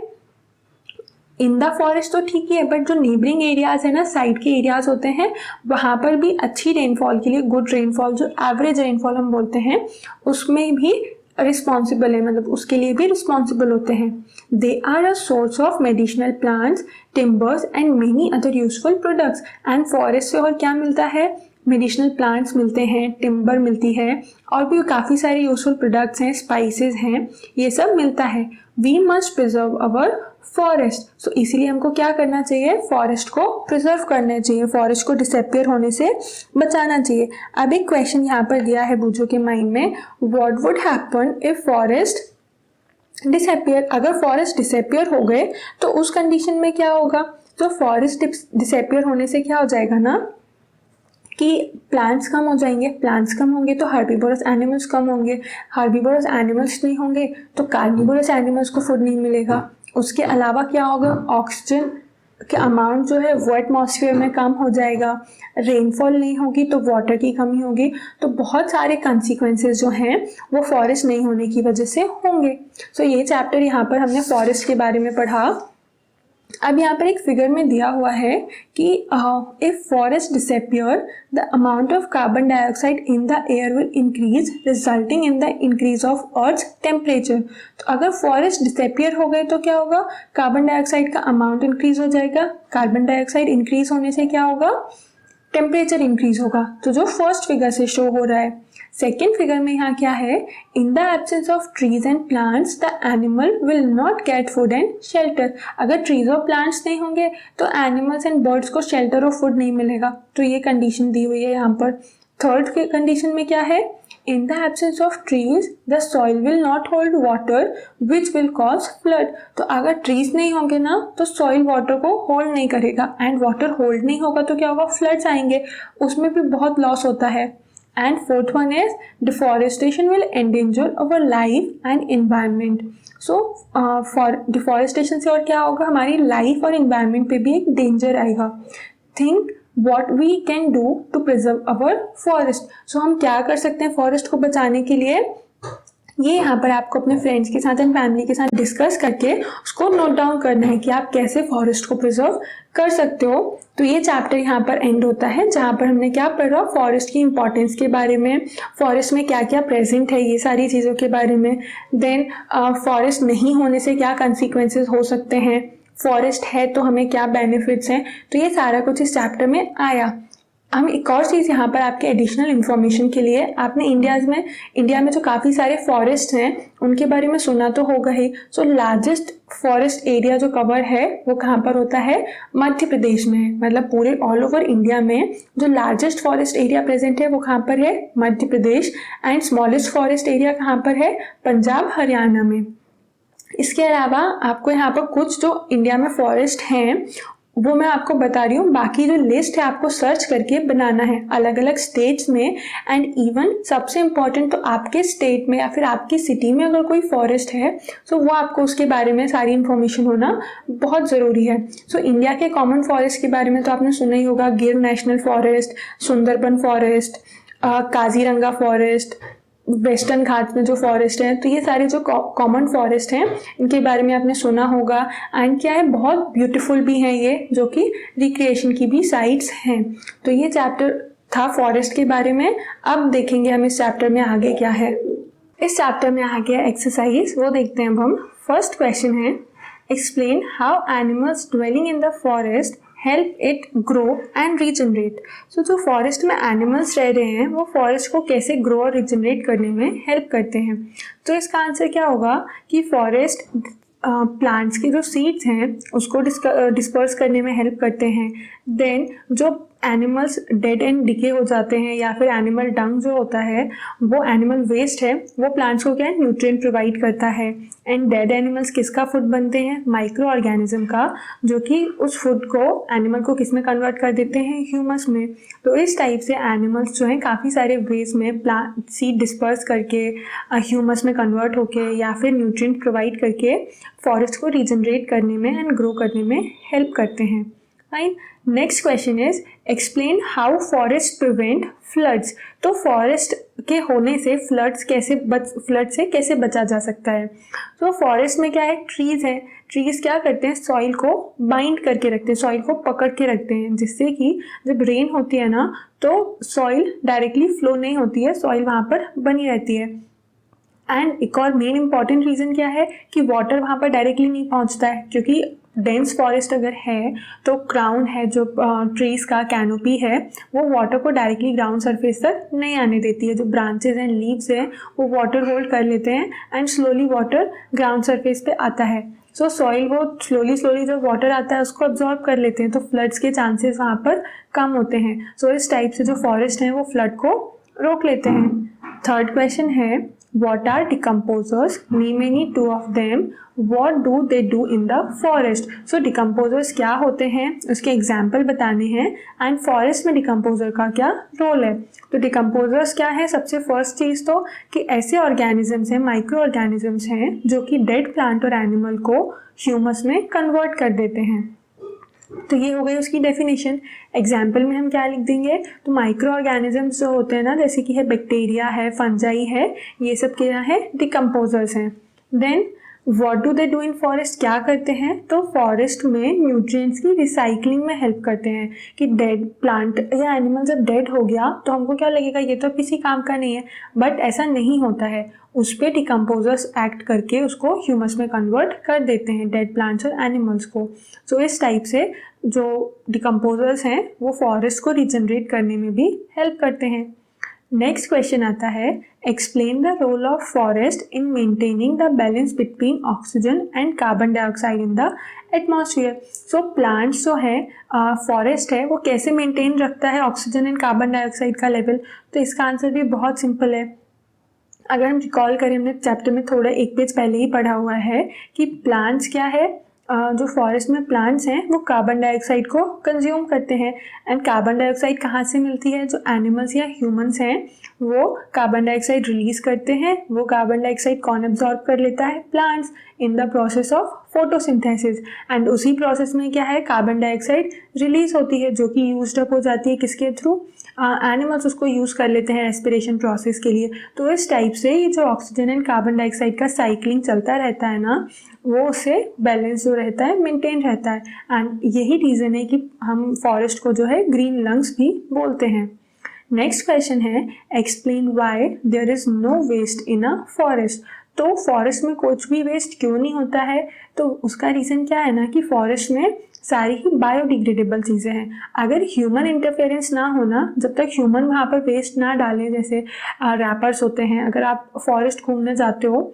इन द फॉरेस्ट तो ठीक ही है बट जो नेबरिंग एरियाज है ना, साइड के एरियाज होते हैं, वहाँ पर भी अच्छी रेनफॉल के लिए, गुड रेनफॉल जो एवरेज रेनफॉल हम बोलते हैं, उसमें भी रिस्पॉन्सिबल है, मतलब उसके लिए भी रिस्पॉन्सिबल होते हैं। They are a source of medicinal plants, timbers and many other useful products. And forest से और क्या मिलता है? मेडिसिनल प्लांट्स मिलते हैं, टिम्बर मिलती है, और भी काफ़ी सारे यूजफुल प्रोडक्ट्स हैं, स्पाइसेस हैं, ये सब मिलता है। We must preserve our forest. So इसीलिए हमको क्या करना चाहिए? फॉरेस्ट को प्रिजर्व करना चाहिए, फॉरेस्ट को डिसअपियर होने से बचाना चाहिए। अब एक क्वेश्चन यहाँ पर दिया है बच्चों के माइंड में, what would happen if forest disappear? अगर फॉरेस्ट डिसअपियर हो गए तो उस कंडीशन में क्या होगा? तो फॉरेस्ट डिसअपियर होने से क्या हो जाएगा ना कि प्लांट्स कम हो जाएंगे, प्लांट्स कम होंगे तो हर्बीवोरस एनिमल्स कम होंगे, हर्बीवोरस एनिमल्स नहीं होंगे तो कार्निवोरस एनिमल्स को फूड नहीं मिलेगा। उसके अलावा क्या होगा? ऑक्सीजन के अमाउंट जो है वो एटमॉस्फेयर में कम हो जाएगा, रेनफॉल नहीं होगी तो वाटर की कमी होगी। तो बहुत सारे कंसिक्वेंसेस जो हैं वो फॉरेस्ट नहीं होने की वजह से होंगे। सो ये चैप्टर यहाँ पर हमने फॉरेस्ट के बारे में पढ़ा। अब यहाँ पर एक फिगर में दिया हुआ है कि if forest disappear the amount of carbon dioxide in the air will increase resulting in the increase of earth temperature. तो अगर फॉरेस्ट डिसअपियर हो गए तो क्या होगा? कार्बन डाइऑक्साइड का अमाउंट इंक्रीज हो जाएगा, कार्बन डाइऑक्साइड इंक्रीज होने से क्या होगा? टेम्परेचर इंक्रीज होगा। तो जो फर्स्ट फिगर से शो हो रहा है। सेकेंड फिगर में यहाँ क्या है? In the absence of trees and plants the animal will not get food and shelter. अगर ट्रीज और प्लांट्स नहीं होंगे तो एनिमल्स एंड बर्ड्स को शेल्टर और फूड नहीं मिलेगा। तो ये कंडीशन दी हुई है यहाँ पर। थर्ड कंडीशन में क्या है? In the absence of trees, the soil will not hold water, which will cause flood. तो अगर ट्रीज नहीं होंगे ना तो सॉइल वाटर को होल्ड नहीं करेगा, एंड वाटर होल्ड नहीं होगा तो क्या होगा? फ्लड्स आएंगे, उसमें भी बहुत लॉस होता है। And fourth one is deforestation will endanger our life and environment. So for deforestation से और क्या होगा? हमारी लाइफ और एनवायरनमेंट पे भी एक डेंजर आएगा। Think what we can do to preserve our forest. So हम क्या कर सकते हैं फॉरेस्ट को बचाने के लिए? ये यहाँ पर आपको अपने फ्रेंड्स के साथ एंड फैमिली के साथ डिस्कस करके उसको नोट डाउन करना है कि आप कैसे फॉरेस्ट को प्रिजर्व कर सकते हो। तो ये चैप्टर यहाँ पर एंड होता है, जहाँ पर हमने क्या पढ़ा? फॉरेस्ट की इंपॉर्टेंस के बारे में, फॉरेस्ट में क्या क्या प्रेजेंट है, ये सारी चीज़ों के बारे में। देन फॉरेस्ट नहीं होने से क्या कंसिक्वेंसेस हो सकते हैं, फॉरेस्ट है तो हमें क्या बेनिफिट्स हैं, तो ये सारा कुछ इस चैप्टर में आया। हम एक और चीज़ यहाँ पर आपके एडिशनल इन्फॉर्मेशन के लिए, आपने इंडिया में जो काफ़ी सारे फॉरेस्ट हैं उनके बारे में सुना तो होगा ही। सो लार्जेस्ट फॉरेस्ट एरिया जो कवर है वो कहाँ पर होता है? मध्य प्रदेश में है। मतलब पूरे ऑल ओवर इंडिया में जो लार्जेस्ट फॉरेस्ट एरिया प्रेजेंट है वो कहाँ पर है? Madhya Pradesh. And smallest forest area कहाँ पर है? पंजाब हरियाणा में। इसके अलावा आपको यहाँ पर कुछ जो इंडिया में फॉरेस्ट हैं वो मैं आपको बता रही हूँ, बाकी जो लिस्ट है आपको सर्च करके बनाना है अलग अलग स्टेट्स में। एंड इवन सबसे इम्पॉर्टेंट तो आपके स्टेट में या फिर आपकी सिटी में अगर कोई फॉरेस्ट है तो वो आपको उसके बारे में सारी इन्फॉर्मेशन होना बहुत ज़रूरी है। सो इंडिया के कॉमन फॉरेस्ट के बारे में तो आपने सुना ही होगा, गिर national forest, Sundarban forest, Kaziranga forest, western Ghats में जो फॉरेस्ट हैं। तो ये सारे जो कॉमन फॉरेस्ट हैं इनके बारे में आपने सुना होगा। एंड क्या है? बहुत ब्यूटीफुल भी हैं ये, जो कि रिक्रिएशन की भी साइट्स हैं। तो ये चैप्टर था फॉरेस्ट के बारे में। अब देखेंगे हम इस चैप्टर में आगे क्या है। इस चैप्टर में आगे एक्सरसाइज वो देखते हैं अब हम। फर्स्ट क्वेश्चन है, explain how animals dwelling in the forest help it grow and regenerate. So जो फॉरेस्ट में एनिमल्स रह रहे हैं वो फॉरेस्ट को कैसे ग्रो और रीजनरेट करने में हेल्प करते हैं। तो इसका आंसर क्या होगा कि फॉरेस्ट प्लांट्स की जो सीड्स हैं उसको डिस्पर्स करने में हेल्प करते हैं। देन जो एनिमल्स डेड एंड डिके हो जाते हैं या फिर एनिमल डंग जो होता है वो एनिमल वेस्ट है, वो प्लांट्स को क्या है? न्यूट्रिएंट प्रोवाइड करता है। एंड डेड एनिमल्स किसका फूड बनते हैं? माइक्रो ऑर्गेनिज्म का, जो कि उस फूड को एनिमल को किस में कन्वर्ट कर देते हैं? ह्यूमस में। तो इस टाइप से एनिमल्स जो हैं काफ़ी सारे वेज में प्लांट सीड डिस्पर्स करके ह्यूमस में कन्वर्ट होके या फिर न्यूट्रिएंट प्रोवाइड करके फॉरेस्ट को रीजनरेट करने में एंड ग्रो करने में हेल्प करते हैं। Fine. Next question is explain how forest prevent floods. तो फॉरेस्ट के होने से फ्लड से कैसे बचा जा सकता है? तो फॉरेस्ट में क्या है? ट्रीज है। ट्रीज क्या करते हैं? सॉइल को बाइंड करके रखते हैं, सॉइल को पकड़ के रखते हैं, जिससे कि जब रेन होती है ना तो सॉइल डायरेक्टली फ्लो नहीं होती है, सॉइल वहाँ पर बनी रहती है। एंड एक और मेन इंपॉर्टेंट रीज़न क्या है कि वाटर वहाँ पर डायरेक्टली नहीं पहुँचता है, क्योंकि डेंस फॉरेस्ट अगर है तो क्राउन है जो ट्रीज का कैनोपी है वो वाटर को डायरेक्टली ग्राउंड सरफेस तक नहीं आने देती है। जो ब्रांचेज एंड लीव्स हैं वो वाटर होल्ड कर लेते हैं and slowly water ground surface पे आता है। सो सॉइल वो स्लोली जब वाटर आता है उसको अब्जॉर्ब कर लेते हैं, तो फ्लड्स के चांसेस वहाँ पर कम होते हैं। सो इस टाइप से जो फॉरेस्ट हैं वो फ्लड को रोक लेते हैं। थर्ड क्वेश्चन है, what are decomposers? Name any two of them. What do they do in the forest? So decomposers क्या होते हैं उसके एग्जाम्पल बताने हैं एंड फॉरेस्ट में डिकम्पोजर का क्या रोल है। तो डिकम्पोजर्स क्या है, सबसे फर्स्ट चीज़ तो कि ऐसे ऑर्गेनिजम्स हैं, माइक्रो ऑर्गेनिजम्स हैं जो कि डेड प्लांट और एनिमल को ह्यूमस में कन्वर्ट कर देते हैं। तो ये हो गई उसकी डेफिनेशन। एग्जाम्पल में हम क्या लिख देंगे, तो माइक्रो ऑर्गेनिजम्स जो होते हैं ना, जैसे कि है बैक्टीरिया है, फंजाई है, ये सब क्या है, डिकम्पोजर्स हैं। Then what do they do in forest, क्या करते हैं, तो फॉरेस्ट में न्यूट्रिएंट्स की रिसाइकलिंग में हेल्प करते हैं। कि डेड प्लांट या एनिमल जब डेड हो गया तो हमको क्या लगेगा ये तो किसी काम का नहीं है, बट ऐसा नहीं होता है, उस पर डिकम्पोजर्स एक्ट करके उसको ह्यूमस में कन्वर्ट कर देते हैं, डेड प्लांट्स और एनिमल्स को। सो इस टाइप से जो डिकम्पोजर्स हैं वो फॉरेस्ट को रिजनरेट करने में भी हेल्प करते हैं। नेक्स्ट क्वेश्चन आता है, explain the role of forest in maintaining the balance between oxygen and carbon dioxide in the atmosphere. So plants जो है, फॉरेस्ट है, वो कैसे मेंटेन रखता है ऑक्सीजन एंड कार्बन डाइऑक्साइड का लेवल। तो इसका आंसर भी बहुत सिंपल है। अगर हम रिकॉल करें, हमने चैप्टर में थोड़ा एक पेज पहले ही पढ़ा हुआ है कि प्लांट्स क्या है, जो फॉरेस्ट में प्लांट्स हैं वो कार्बन डाइऑक्साइड को कंज्यूम करते हैं। एंड कार्बन डाइऑक्साइड कहाँ से मिलती है, जो एनिमल्स या ह्यूमंस हैं वो कार्बन डाइऑक्साइड रिलीज करते हैं। वो कार्बन डाइऑक्साइड कौन एब्जॉर्ब कर लेता है, plants, in the process of photosynthesis. And उसी प्रोसेस में क्या है, कार्बन डाइऑक्साइड रिलीज होती है जो कि यूज्ड अप हो जाती है किसके थ्रू, एनिमल्स उसको यूज़ कर लेते हैं रेस्पिरेशन प्रोसेस के लिए। तो इस टाइप से ये जो ऑक्सीजन एंड कार्बन डाइऑक्साइड का साइक्लिंग चलता रहता है ना, वो उससे बैलेंस जो रहता है मेंटेन रहता है। एंड यही रीज़न है कि हम फॉरेस्ट को जो है ग्रीन लंग्स भी बोलते हैं। नेक्स्ट क्वेश्चन है, explain why there is no waste in a forest. तो फॉरेस्ट में कुछ भी वेस्ट क्यों नहीं होता है, तो उसका रीज़न क्या है ना कि फॉरेस्ट में सारी ही बायोडिग्रेडेबल चीज़ें हैं। अगर ह्यूमन इंटरफेरेंस ना होना, जब तक ह्यूमन वहाँ पर वेस्ट ना डालें, जैसे रैपर्स होते हैं, अगर आप फॉरेस्ट घूमने जाते हो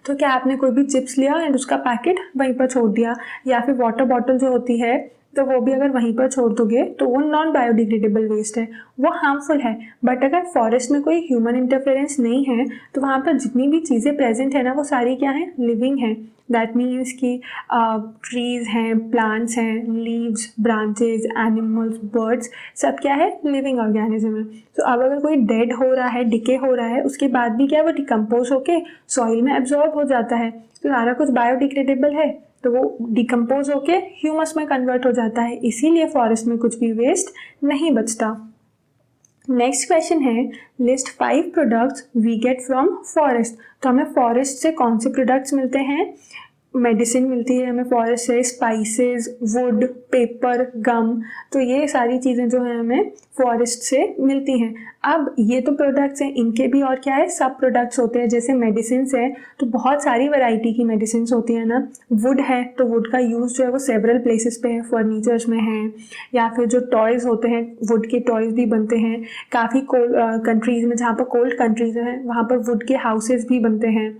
तो क्या आपने कोई भी चिप्स लिया एंड उसका पैकेट वहीं पर छोड़ दिया, या फिर वाटर बॉटल जो होती है तो वो भी अगर वहीं पर छोड़ दोगे तो वो नॉन बायोडिग्रेडेबल वेस्ट है, वो हार्मफुल है। बट अगर फॉरेस्ट में कोई ह्यूमन इंटरफेरेंस नहीं है तो वहाँ पर जितनी भी चीज़ें प्रेजेंट है ना वो सारी क्या है, लिविंग है। दैट मीन्स कि ट्रीज़ हैं, प्लांट्स हैं, लीव्स, ब्रांचेज, एनिमल्स, बर्ड्स, सब क्या है, लिविंग ऑर्गेनिज्म है। तो अब अगर कोई डेड हो रहा है, डिके हो रहा है, उसके बाद भी क्या वो डिकम्पोज होके सॉइल में एब्जॉर्ब हो जाता है, तो सारा कुछ बायोडिग्रेडेबल है, तो वो डिकम्पोज होके ह्यूमस में कन्वर्ट हो जाता है। इसीलिए फॉरेस्ट में कुछ भी वेस्ट नहीं बचता। नेक्स्ट क्वेश्चन है, list 5 products we get from forest. तो हमें फॉरेस्ट से कौन से प्रोडक्ट्स मिलते हैं, मेडिसिन मिलती है हमें फॉरेस्ट से, स्पाइसेस, वुड, पेपर, गम, तो ये सारी चीज़ें जो हैं हमें फॉरेस्ट से मिलती हैं। अब ये तो प्रोडक्ट्स हैं, इनके भी और क्या है, सब प्रोडक्ट्स होते हैं। जैसे मेडिसिन है तो बहुत सारी वैरायटी की मेडिसिन होती है ना। वुड है तो वुड का यूज़ जो है वो सेवरल प्लेसेस पे है, फर्नीचर्स में है, या फिर जो टॉयज़ होते हैं, वुड के टॉयज़ भी बनते हैं। काफ़ी कोल्ड कंट्रीज़ में, जहाँ पर कोल्ड कंट्रीज़ हैं, वहाँ पर वुड के हाउसेस भी बनते हैं।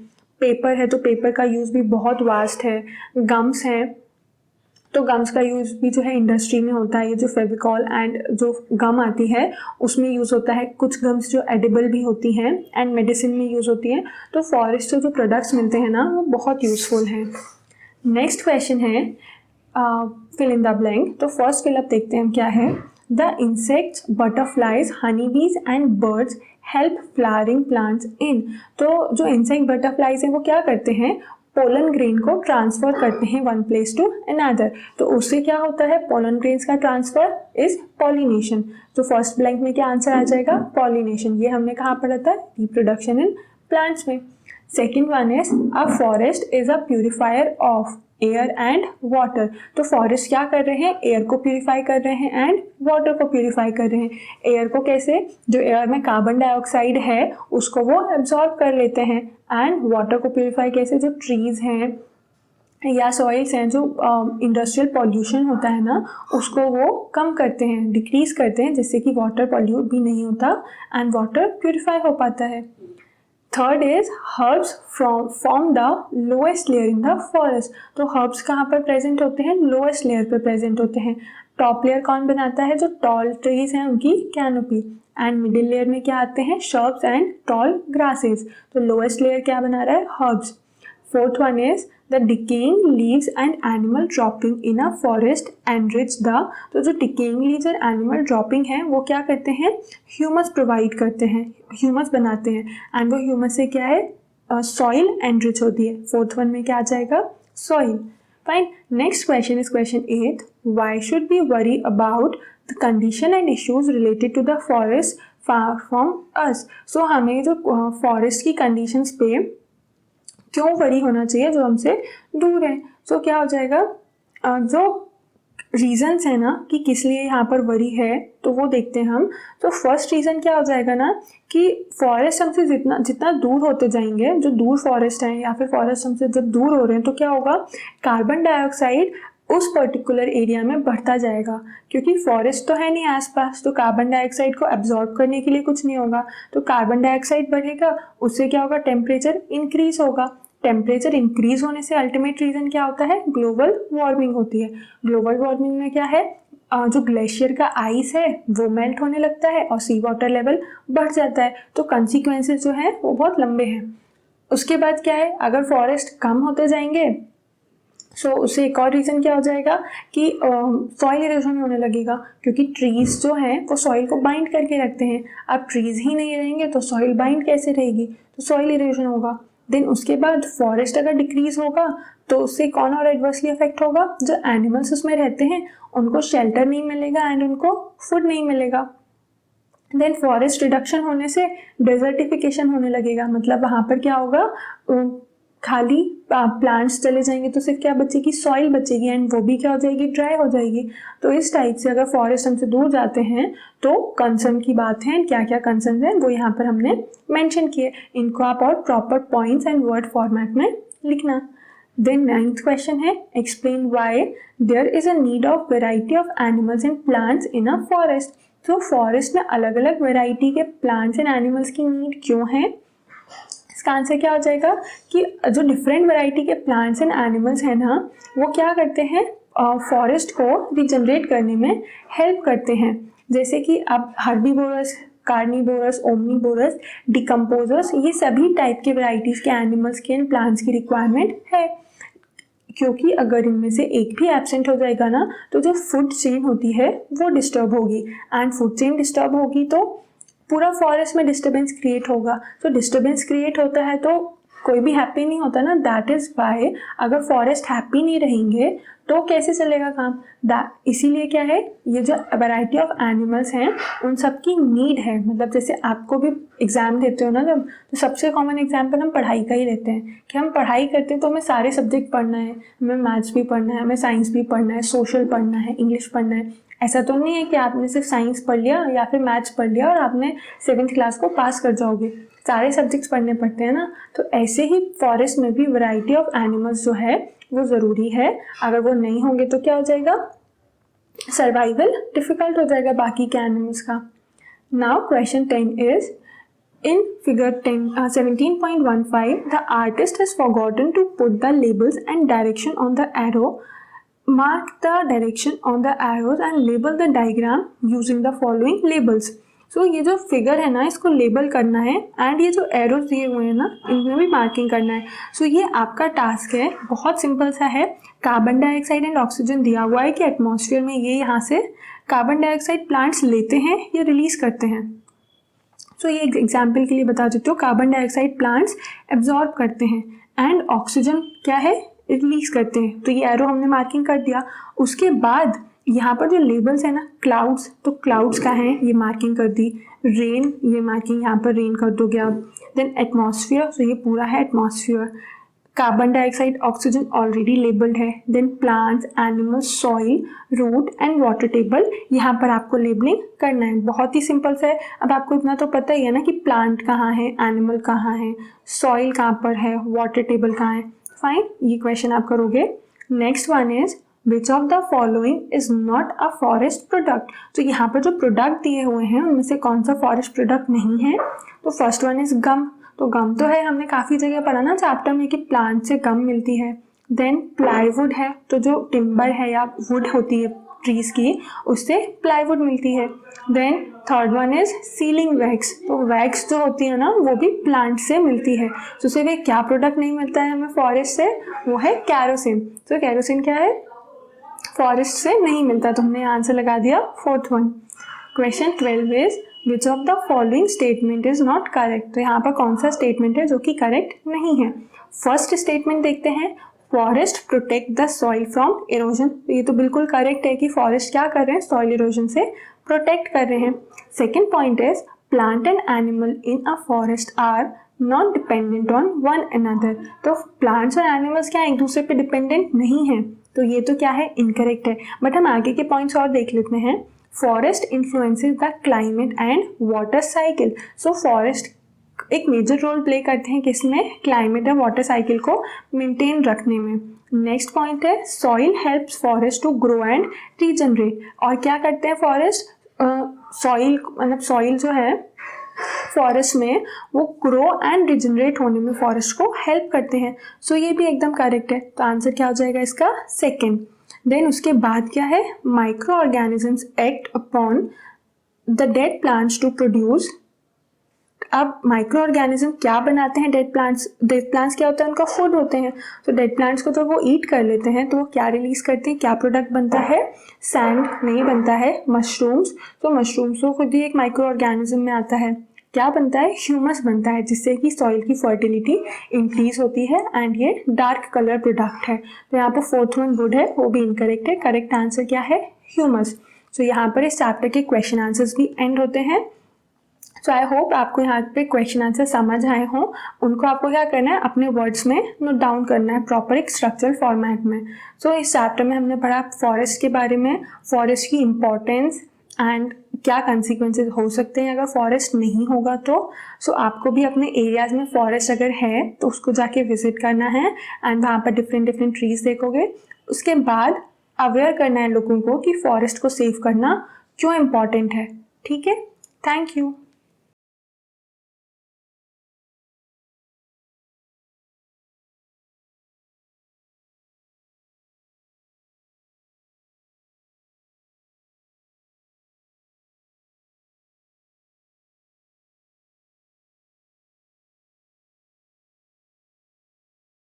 पेपर है तो पेपर का यूज़ भी बहुत वास्ट है। गम्स हैं तो गम्स का यूज़ भी जो है इंडस्ट्री में होता है। ये जो फेविकॉल एंड जो गम आती है उसमें यूज़ होता है। कुछ गम्स जो एडिबल भी होती हैं एंड मेडिसिन में यूज़ होती हैं। तो फॉरेस्ट से जो प्रोडक्ट्स मिलते हैं ना वो बहुत यूज़फुल हैं। नेक्स्ट क्वेश्चन है, फिल इन द ब्लैंक। तो फर्स्ट फिलअप देखते हैं हम क्या है। द इंसेक्ट्स, बटरफ्लाइज, हनी बीज and birds help flowering plants in. तो जो इंसेक्ट, बटरफ्लाइज हैं वो क्या करते हैं, पोलन ग्रेन को ट्रांसफर करते हैं वन प्लेस टू अनदर। तो उससे क्या होता है, पोलन ग्रेन्स का ट्रांसफर इज पॉलिनेशन। तो फर्स्ट ब्लैंक में क्या आंसर आ जाएगा, पॉलिनेशन। ये हमने कहाँ पढ़ा था, रिप्रोडक्शन इन प्लांट्स में। Second one is, a forest is a purifier of. Air and water. तो फॉरेस्ट क्या कर रहे हैं, एयर को प्यूरिफाई कर रहे हैं एंड वाटर को प्यूरिफाई कर रहे हैं। एयर को कैसे, जो एयर में कार्बन डाइऑक्साइड है उसको वो एब्जॉर्ब कर लेते हैं, एंड वाटर को प्यूरिफाई कैसे, जो ट्रीज हैं या सॉइल्स हैं, जो इंडस्ट्रियल पॉल्यूशन होता है ना उसको वो कम करते हैं, डिक्रीज करते हैं, जिससे कि वाटर पॉल्यूट भी नहीं होता एंड वाटर प्यूरिफाई हो पाता है। Third is herbs from the lowest layer in the forest. तो हर्ब्स कहाँ पर प्रेजेंट होते हैं, लोएस्ट लेयर पर प्रेजेंट होते हैं। टॉप लेयर कौन बनाता है, जो टॉल ट्रीज हैं उनकी कैनोपी, एंड मिडिल लेयर में क्या आते हैं, शर्ब्स एंड टॉल ग्रासेस। तो लोएस्ट लेयर क्या बना रहा है, herbs. Fourth one is the decaying leaves and animal dropping in a forest enrich the. तो जो डिकेइंग लीव्स और एनिमल ड्रॉपिंग है वो क्या करते हैं, ह्यूमस प्रोवाइड करते हैं, ह्यूमस बनाते हैं, एंड वो ह्यूमस से क्या है, सॉइल एनरिच होती है। फोर्थ वन में क्या आ जाएगा, soil. Fine, next question is question 8, why should be worry about the condition and issues related to the forest far from us. So हमें जो फॉरेस्ट की कंडीशंस पे क्यों वरी होना चाहिए जो हमसे दूर है। सो क्या हो जाएगा, जो रीजंस है ना कि किस लिए यहाँ पर वरी है तो वो देखते हैं हम। तो फर्स्ट रीज़न क्या हो जाएगा ना कि फॉरेस्ट हमसे जितना दूर होते जाएंगे, जो दूर फॉरेस्ट हैं या फिर फॉरेस्ट हमसे जब दूर हो रहे हैं तो क्या होगा, कार्बन डाइऑक्साइड उस पर्टिकुलर एरिया में बढ़ता जाएगा, क्योंकि फॉरेस्ट तो है नहीं आसपास, तो कार्बन डाइऑक्साइड को एब्जॉर्ब करने के लिए कुछ नहीं होगा। तो कार्बन डाइऑक्साइड बढ़ेगा, उससे क्या होगा, टेम्परेचर इंक्रीज होगा। टेम्परेचर इंक्रीज होने से अल्टीमेट रीजन क्या होता है, ग्लोबल वार्मिंग होती है। ग्लोबल वार्मिंग में क्या है, जो ग्लेशियर का आइस है वो मेल्ट होने लगता है और सी वाटर लेवल बढ़ जाता है। तो कंसिक्वेंसेस जो है वो बहुत लंबे हैं। उसके बाद क्या है, अगर फॉरेस्ट कम होते जाएंगे सो उससे एक और रीज़न क्या हो जाएगा कि सॉइल इरोजन होने लगेगा, क्योंकि ट्रीज जो हैं वो सॉइल को बाइंड करके रखते हैं। अब ट्रीज ही नहीं रहेंगे तो सॉइल बाइंड कैसे रहेगी, तो सॉइल इरोजन होगा। देन उसके बाद फॉरेस्ट अगर डिक्रीज होगा तो उससे कौन और एडवर्सली इफेक्ट होगा, जो एनिमल्स उसमें रहते हैं उनको शेल्टर नहीं मिलेगा एंड उनको फूड नहीं मिलेगा। देन फॉरेस्ट रिडक्शन होने से डेजर्टिफिकेशन होने लगेगा, मतलब वहाँ पर क्या होगा, खाली प्लांट्स चले जाएंगे तो सिर्फ क्या बचेगी, सॉइल बचेगी, एंड वो भी क्या हो जाएगी, ड्राई हो जाएगी। तो इस टाइप से अगर फॉरेस्ट हमसे दूर जाते हैं तो कंसर्न की बात है, क्या क्या कंसर्न है वो यहाँ पर हमने मेंशन किए। इनको आप और proper points and word format में लिखना। देन 9th क्वेश्चन है, explain why there is a need of variety of animals and plants in a forest. तो फॉरेस्ट में अलग अलग वेराइटी के प्लांट्स एंड एनिमल्स की नीड क्यों है। इसका आंसर क्या हो जाएगा कि जो डिफरेंट वैरायटी के प्लांट्स एंड एनिमल्स हैं ना वो क्या करते हैं, फॉरेस्ट को रिजनरेट करने में हेल्प करते हैं। जैसे कि अब हर्बीवोरस, कार्निवोरस, ओमनीवोरस, डिकम्पोजर्स, ये सभी टाइप के वैरायटीज़ के एनिमल्स के एंड प्लांट्स की रिक्वायरमेंट है, क्योंकि अगर इनमें से एक भी एब्सेंट हो जाएगा ना तो जो फूड चेन होती है वो डिस्टर्ब होगी, एंड फूड चेन डिस्टर्ब होगी तो पूरा फॉरेस्ट में डिस्टर्बेंस क्रिएट होगा। तो डिस्टर्बेंस क्रिएट होता है तो कोई भी हैप्पी नहीं होता ना, दैट इज़ वाई अगर फॉरेस्ट हैप्पी नहीं रहेंगे तो कैसे चलेगा काम। इसीलिए क्या है, ये जो वैरायटी ऑफ एनिमल्स हैं उन सब की नीड है। मतलब जैसे आपको भी एग्ज़ाम देते हो ना जब, तो सबसे कॉमन एग्जाम्पल हम पढ़ाई का ही लेते हैं कि हम पढ़ाई करते हैं तो हमें सारे सब्जेक्ट पढ़ना है, हमें मैथ्स भी पढ़ना है, हमें साइंस भी पढ़ना है, सोशल पढ़ना है, इंग्लिश पढ़ना है। ऐसा तो नहीं है कि आपने सिर्फ साइंस पढ़ लिया या फिर मैथ्स पढ़ लिया और आपने 7th क्लास को पास कर जाओगे, सारे सब्जेक्ट्स पढ़ने पड़ते हैं ना। तो ऐसे ही फॉरेस्ट में भी वैरायटी ऑफ एनिमल्स जो है वो ज़रूरी है। अगर वो नहीं होंगे तो क्या हो जाएगा, सर्वाइवल डिफिकल्ट हो जाएगा बाकी के एनिमल्स का। Now question 10 is, in figure 17.15 the artist has forgotten to put the labels and direction on the arrow. Mark the direction on the arrows and label the diagram using the following labels. So ये जो figure है ना इसको label करना है and ये जो arrows दिए हुए हैं ना इनमें भी मार्किंग करना है। सो ये आपका टास्क है, बहुत सिंपल सा है। कार्बन डाइऑक्साइड एंड ऑक्सीजन दिया हुआ है कि एटमॉस्फेयर में ये यहाँ से कार्बन डाइऑक्साइड प्लांट्स लेते हैं या रिलीज करते हैं। सो ये एग्जाम्पल के लिए बता देती हूँ, कार्बन डाइऑक्साइड प्लांट्स एब्जॉर्ब करते हैं एंड ऑक्सीजन क्या है, रिलीज करते हैं। तो ये एरो हमने मार्किंग कर दिया। उसके बाद यहाँ पर जो लेबल्स है ना, क्लाउड्स, तो क्लाउड्स का है ये मार्किंग कर दी। रेन, ये मार्किंग यहाँ पर रेन कर दोगे आप। देन एटमॉस्फेयर, तो ये पूरा है atmosphere. Carbon dioxide, oxygen already labelled है। Then plants, animals, soil, root and water table, यहाँ पर आपको लेबलिंग करना है। बहुत ही सिंपल सा है। अब आपको इतना तो पता ही है ना कि प्लांट कहाँ है, एनिमल कहाँ है, सॉइल कहाँ पर है, वाटर टेबल कहाँ है। फाइन, ये क्वेश्चन आप करोगे। Next one is which of the following is not a forest product. तो यहाँ पर जो प्रोडक्ट दिए हुए हैं उनमें से कौन सा फॉरेस्ट प्रोडक्ट नहीं है। तो फर्स्ट वन इज गम। तो गम तो है, हमने काफ़ी जगह पढ़ा ना चैप्टर में कि प्लांट से गम मिलती है। देन प्लाईवुड है, तो जो टिम्बर है या वुड होती है ट्रीज की, उससे प्लाईवुड मिलती है। Then third one is sealing wax. तो वैक्स जो होती है ना वो भी प्लांट से मिलती है। तो सिर्फ एक क्या प्रोडक्ट नहीं मिलता है हमें फॉरेस्ट से, वो है कैरोसिन। तो कैरोसिन क्या है, फॉरेस्ट से नहीं मिलता। तो हमने आंसर लगा दिया fourth one. Question 12 is which of the following statement is not correct. तो यहाँ पर कौन सा स्टेटमेंट है जो कि करेक्ट नहीं है। फर्स्ट स्टेटमेंट देखते हैं, forest protect the soil from erosion. ये तो बिल्कुल करेक्ट है कि फॉरेस्ट क्या कर रहे हैं, सॉइल इरोजन से प्रोटेक्ट कर रहे हैं। Second point is plant and animal in a forest are not dependent on one another. तो प्लांट्स और एनिमल्स क्या एक दूसरे पे डिपेंडेंट नहीं है। तो ये तो क्या है, इनकरेक्ट है। बट हम आगे के पॉइंट्स और देख लेते हैं। Forest influences the climate and water cycle. So forest एक मेजर रोल प्ले करते हैं किसमें, क्लाइमेट और वाटर साइकिल को मेंटेन रखने में। नेक्स्ट पॉइंट है soil helps forest to grow and regenerate. और क्या करते हैं फॉरेस्ट, सॉइल मतलब सॉइल जो है फॉरेस्ट में वो ग्रो एंड रिजनरेट होने में फॉरेस्ट को हेल्प करते हैं। सो ये भी एकदम करेक्ट है। तो आंसर क्या हो जाएगा इसका, सेकेंड। देन उसके बाद क्या है, micro organisms act upon the dead plants to produce. अब माइक्रो ऑर्गेनिज्म क्या बनाते हैं, डेड प्लांट्स। डेड प्लांट्स क्या होता है, उनका फूड होते हैं। तो डेड प्लांट्स को तो वो ईट कर लेते हैं, तो वो क्या रिलीज करते हैं, क्या प्रोडक्ट बनता है, सैंड नहीं बनता है, मशरूम्स। तो मशरूम्स तो खुद ही एक माइक्रो ऑर्गेनिज्म में आता है। क्या बनता है, ह्यूमस बनता है, जिससे कि सॉइल की फर्टिलिटी इंक्रीज होती है एंड ये डार्क कलर प्रोडक्ट है। तो यहाँ पर फोर्थ वन वुड है, वो भी इनकरेक्ट है। करेक्ट आंसर क्या है, ह्यूमस। तो यहाँ पर इस चैप्टर के क्वेश्चन आंसर्स भी एंड होते हैं। सो आई होप आपको यहाँ पे क्वेश्चन आंसर समझ आए हों। उनको आपको क्या करना है, अपने वर्ड्स में नोट डाउन करना है प्रॉपर एक स्ट्रक्चरल फॉर्मेट में। सो इस चैप्टर में हमने पढ़ा फॉरेस्ट के बारे में, फॉरेस्ट की इम्पोर्टेंस एंड क्या कंसिक्वेंसेस हो सकते हैं अगर फॉरेस्ट नहीं होगा तो। सो आपको भी अपने एरियाज में फॉरेस्ट अगर है तो उसको जाके विजिट करना है एंड वहाँ पर डिफरेंट डिफरेंट ट्रीज देखोगे। उसके बाद अवेयर करना है लोगों को कि फॉरेस्ट को सेव करना क्यों इम्पॉर्टेंट है। ठीक है, थैंक यू।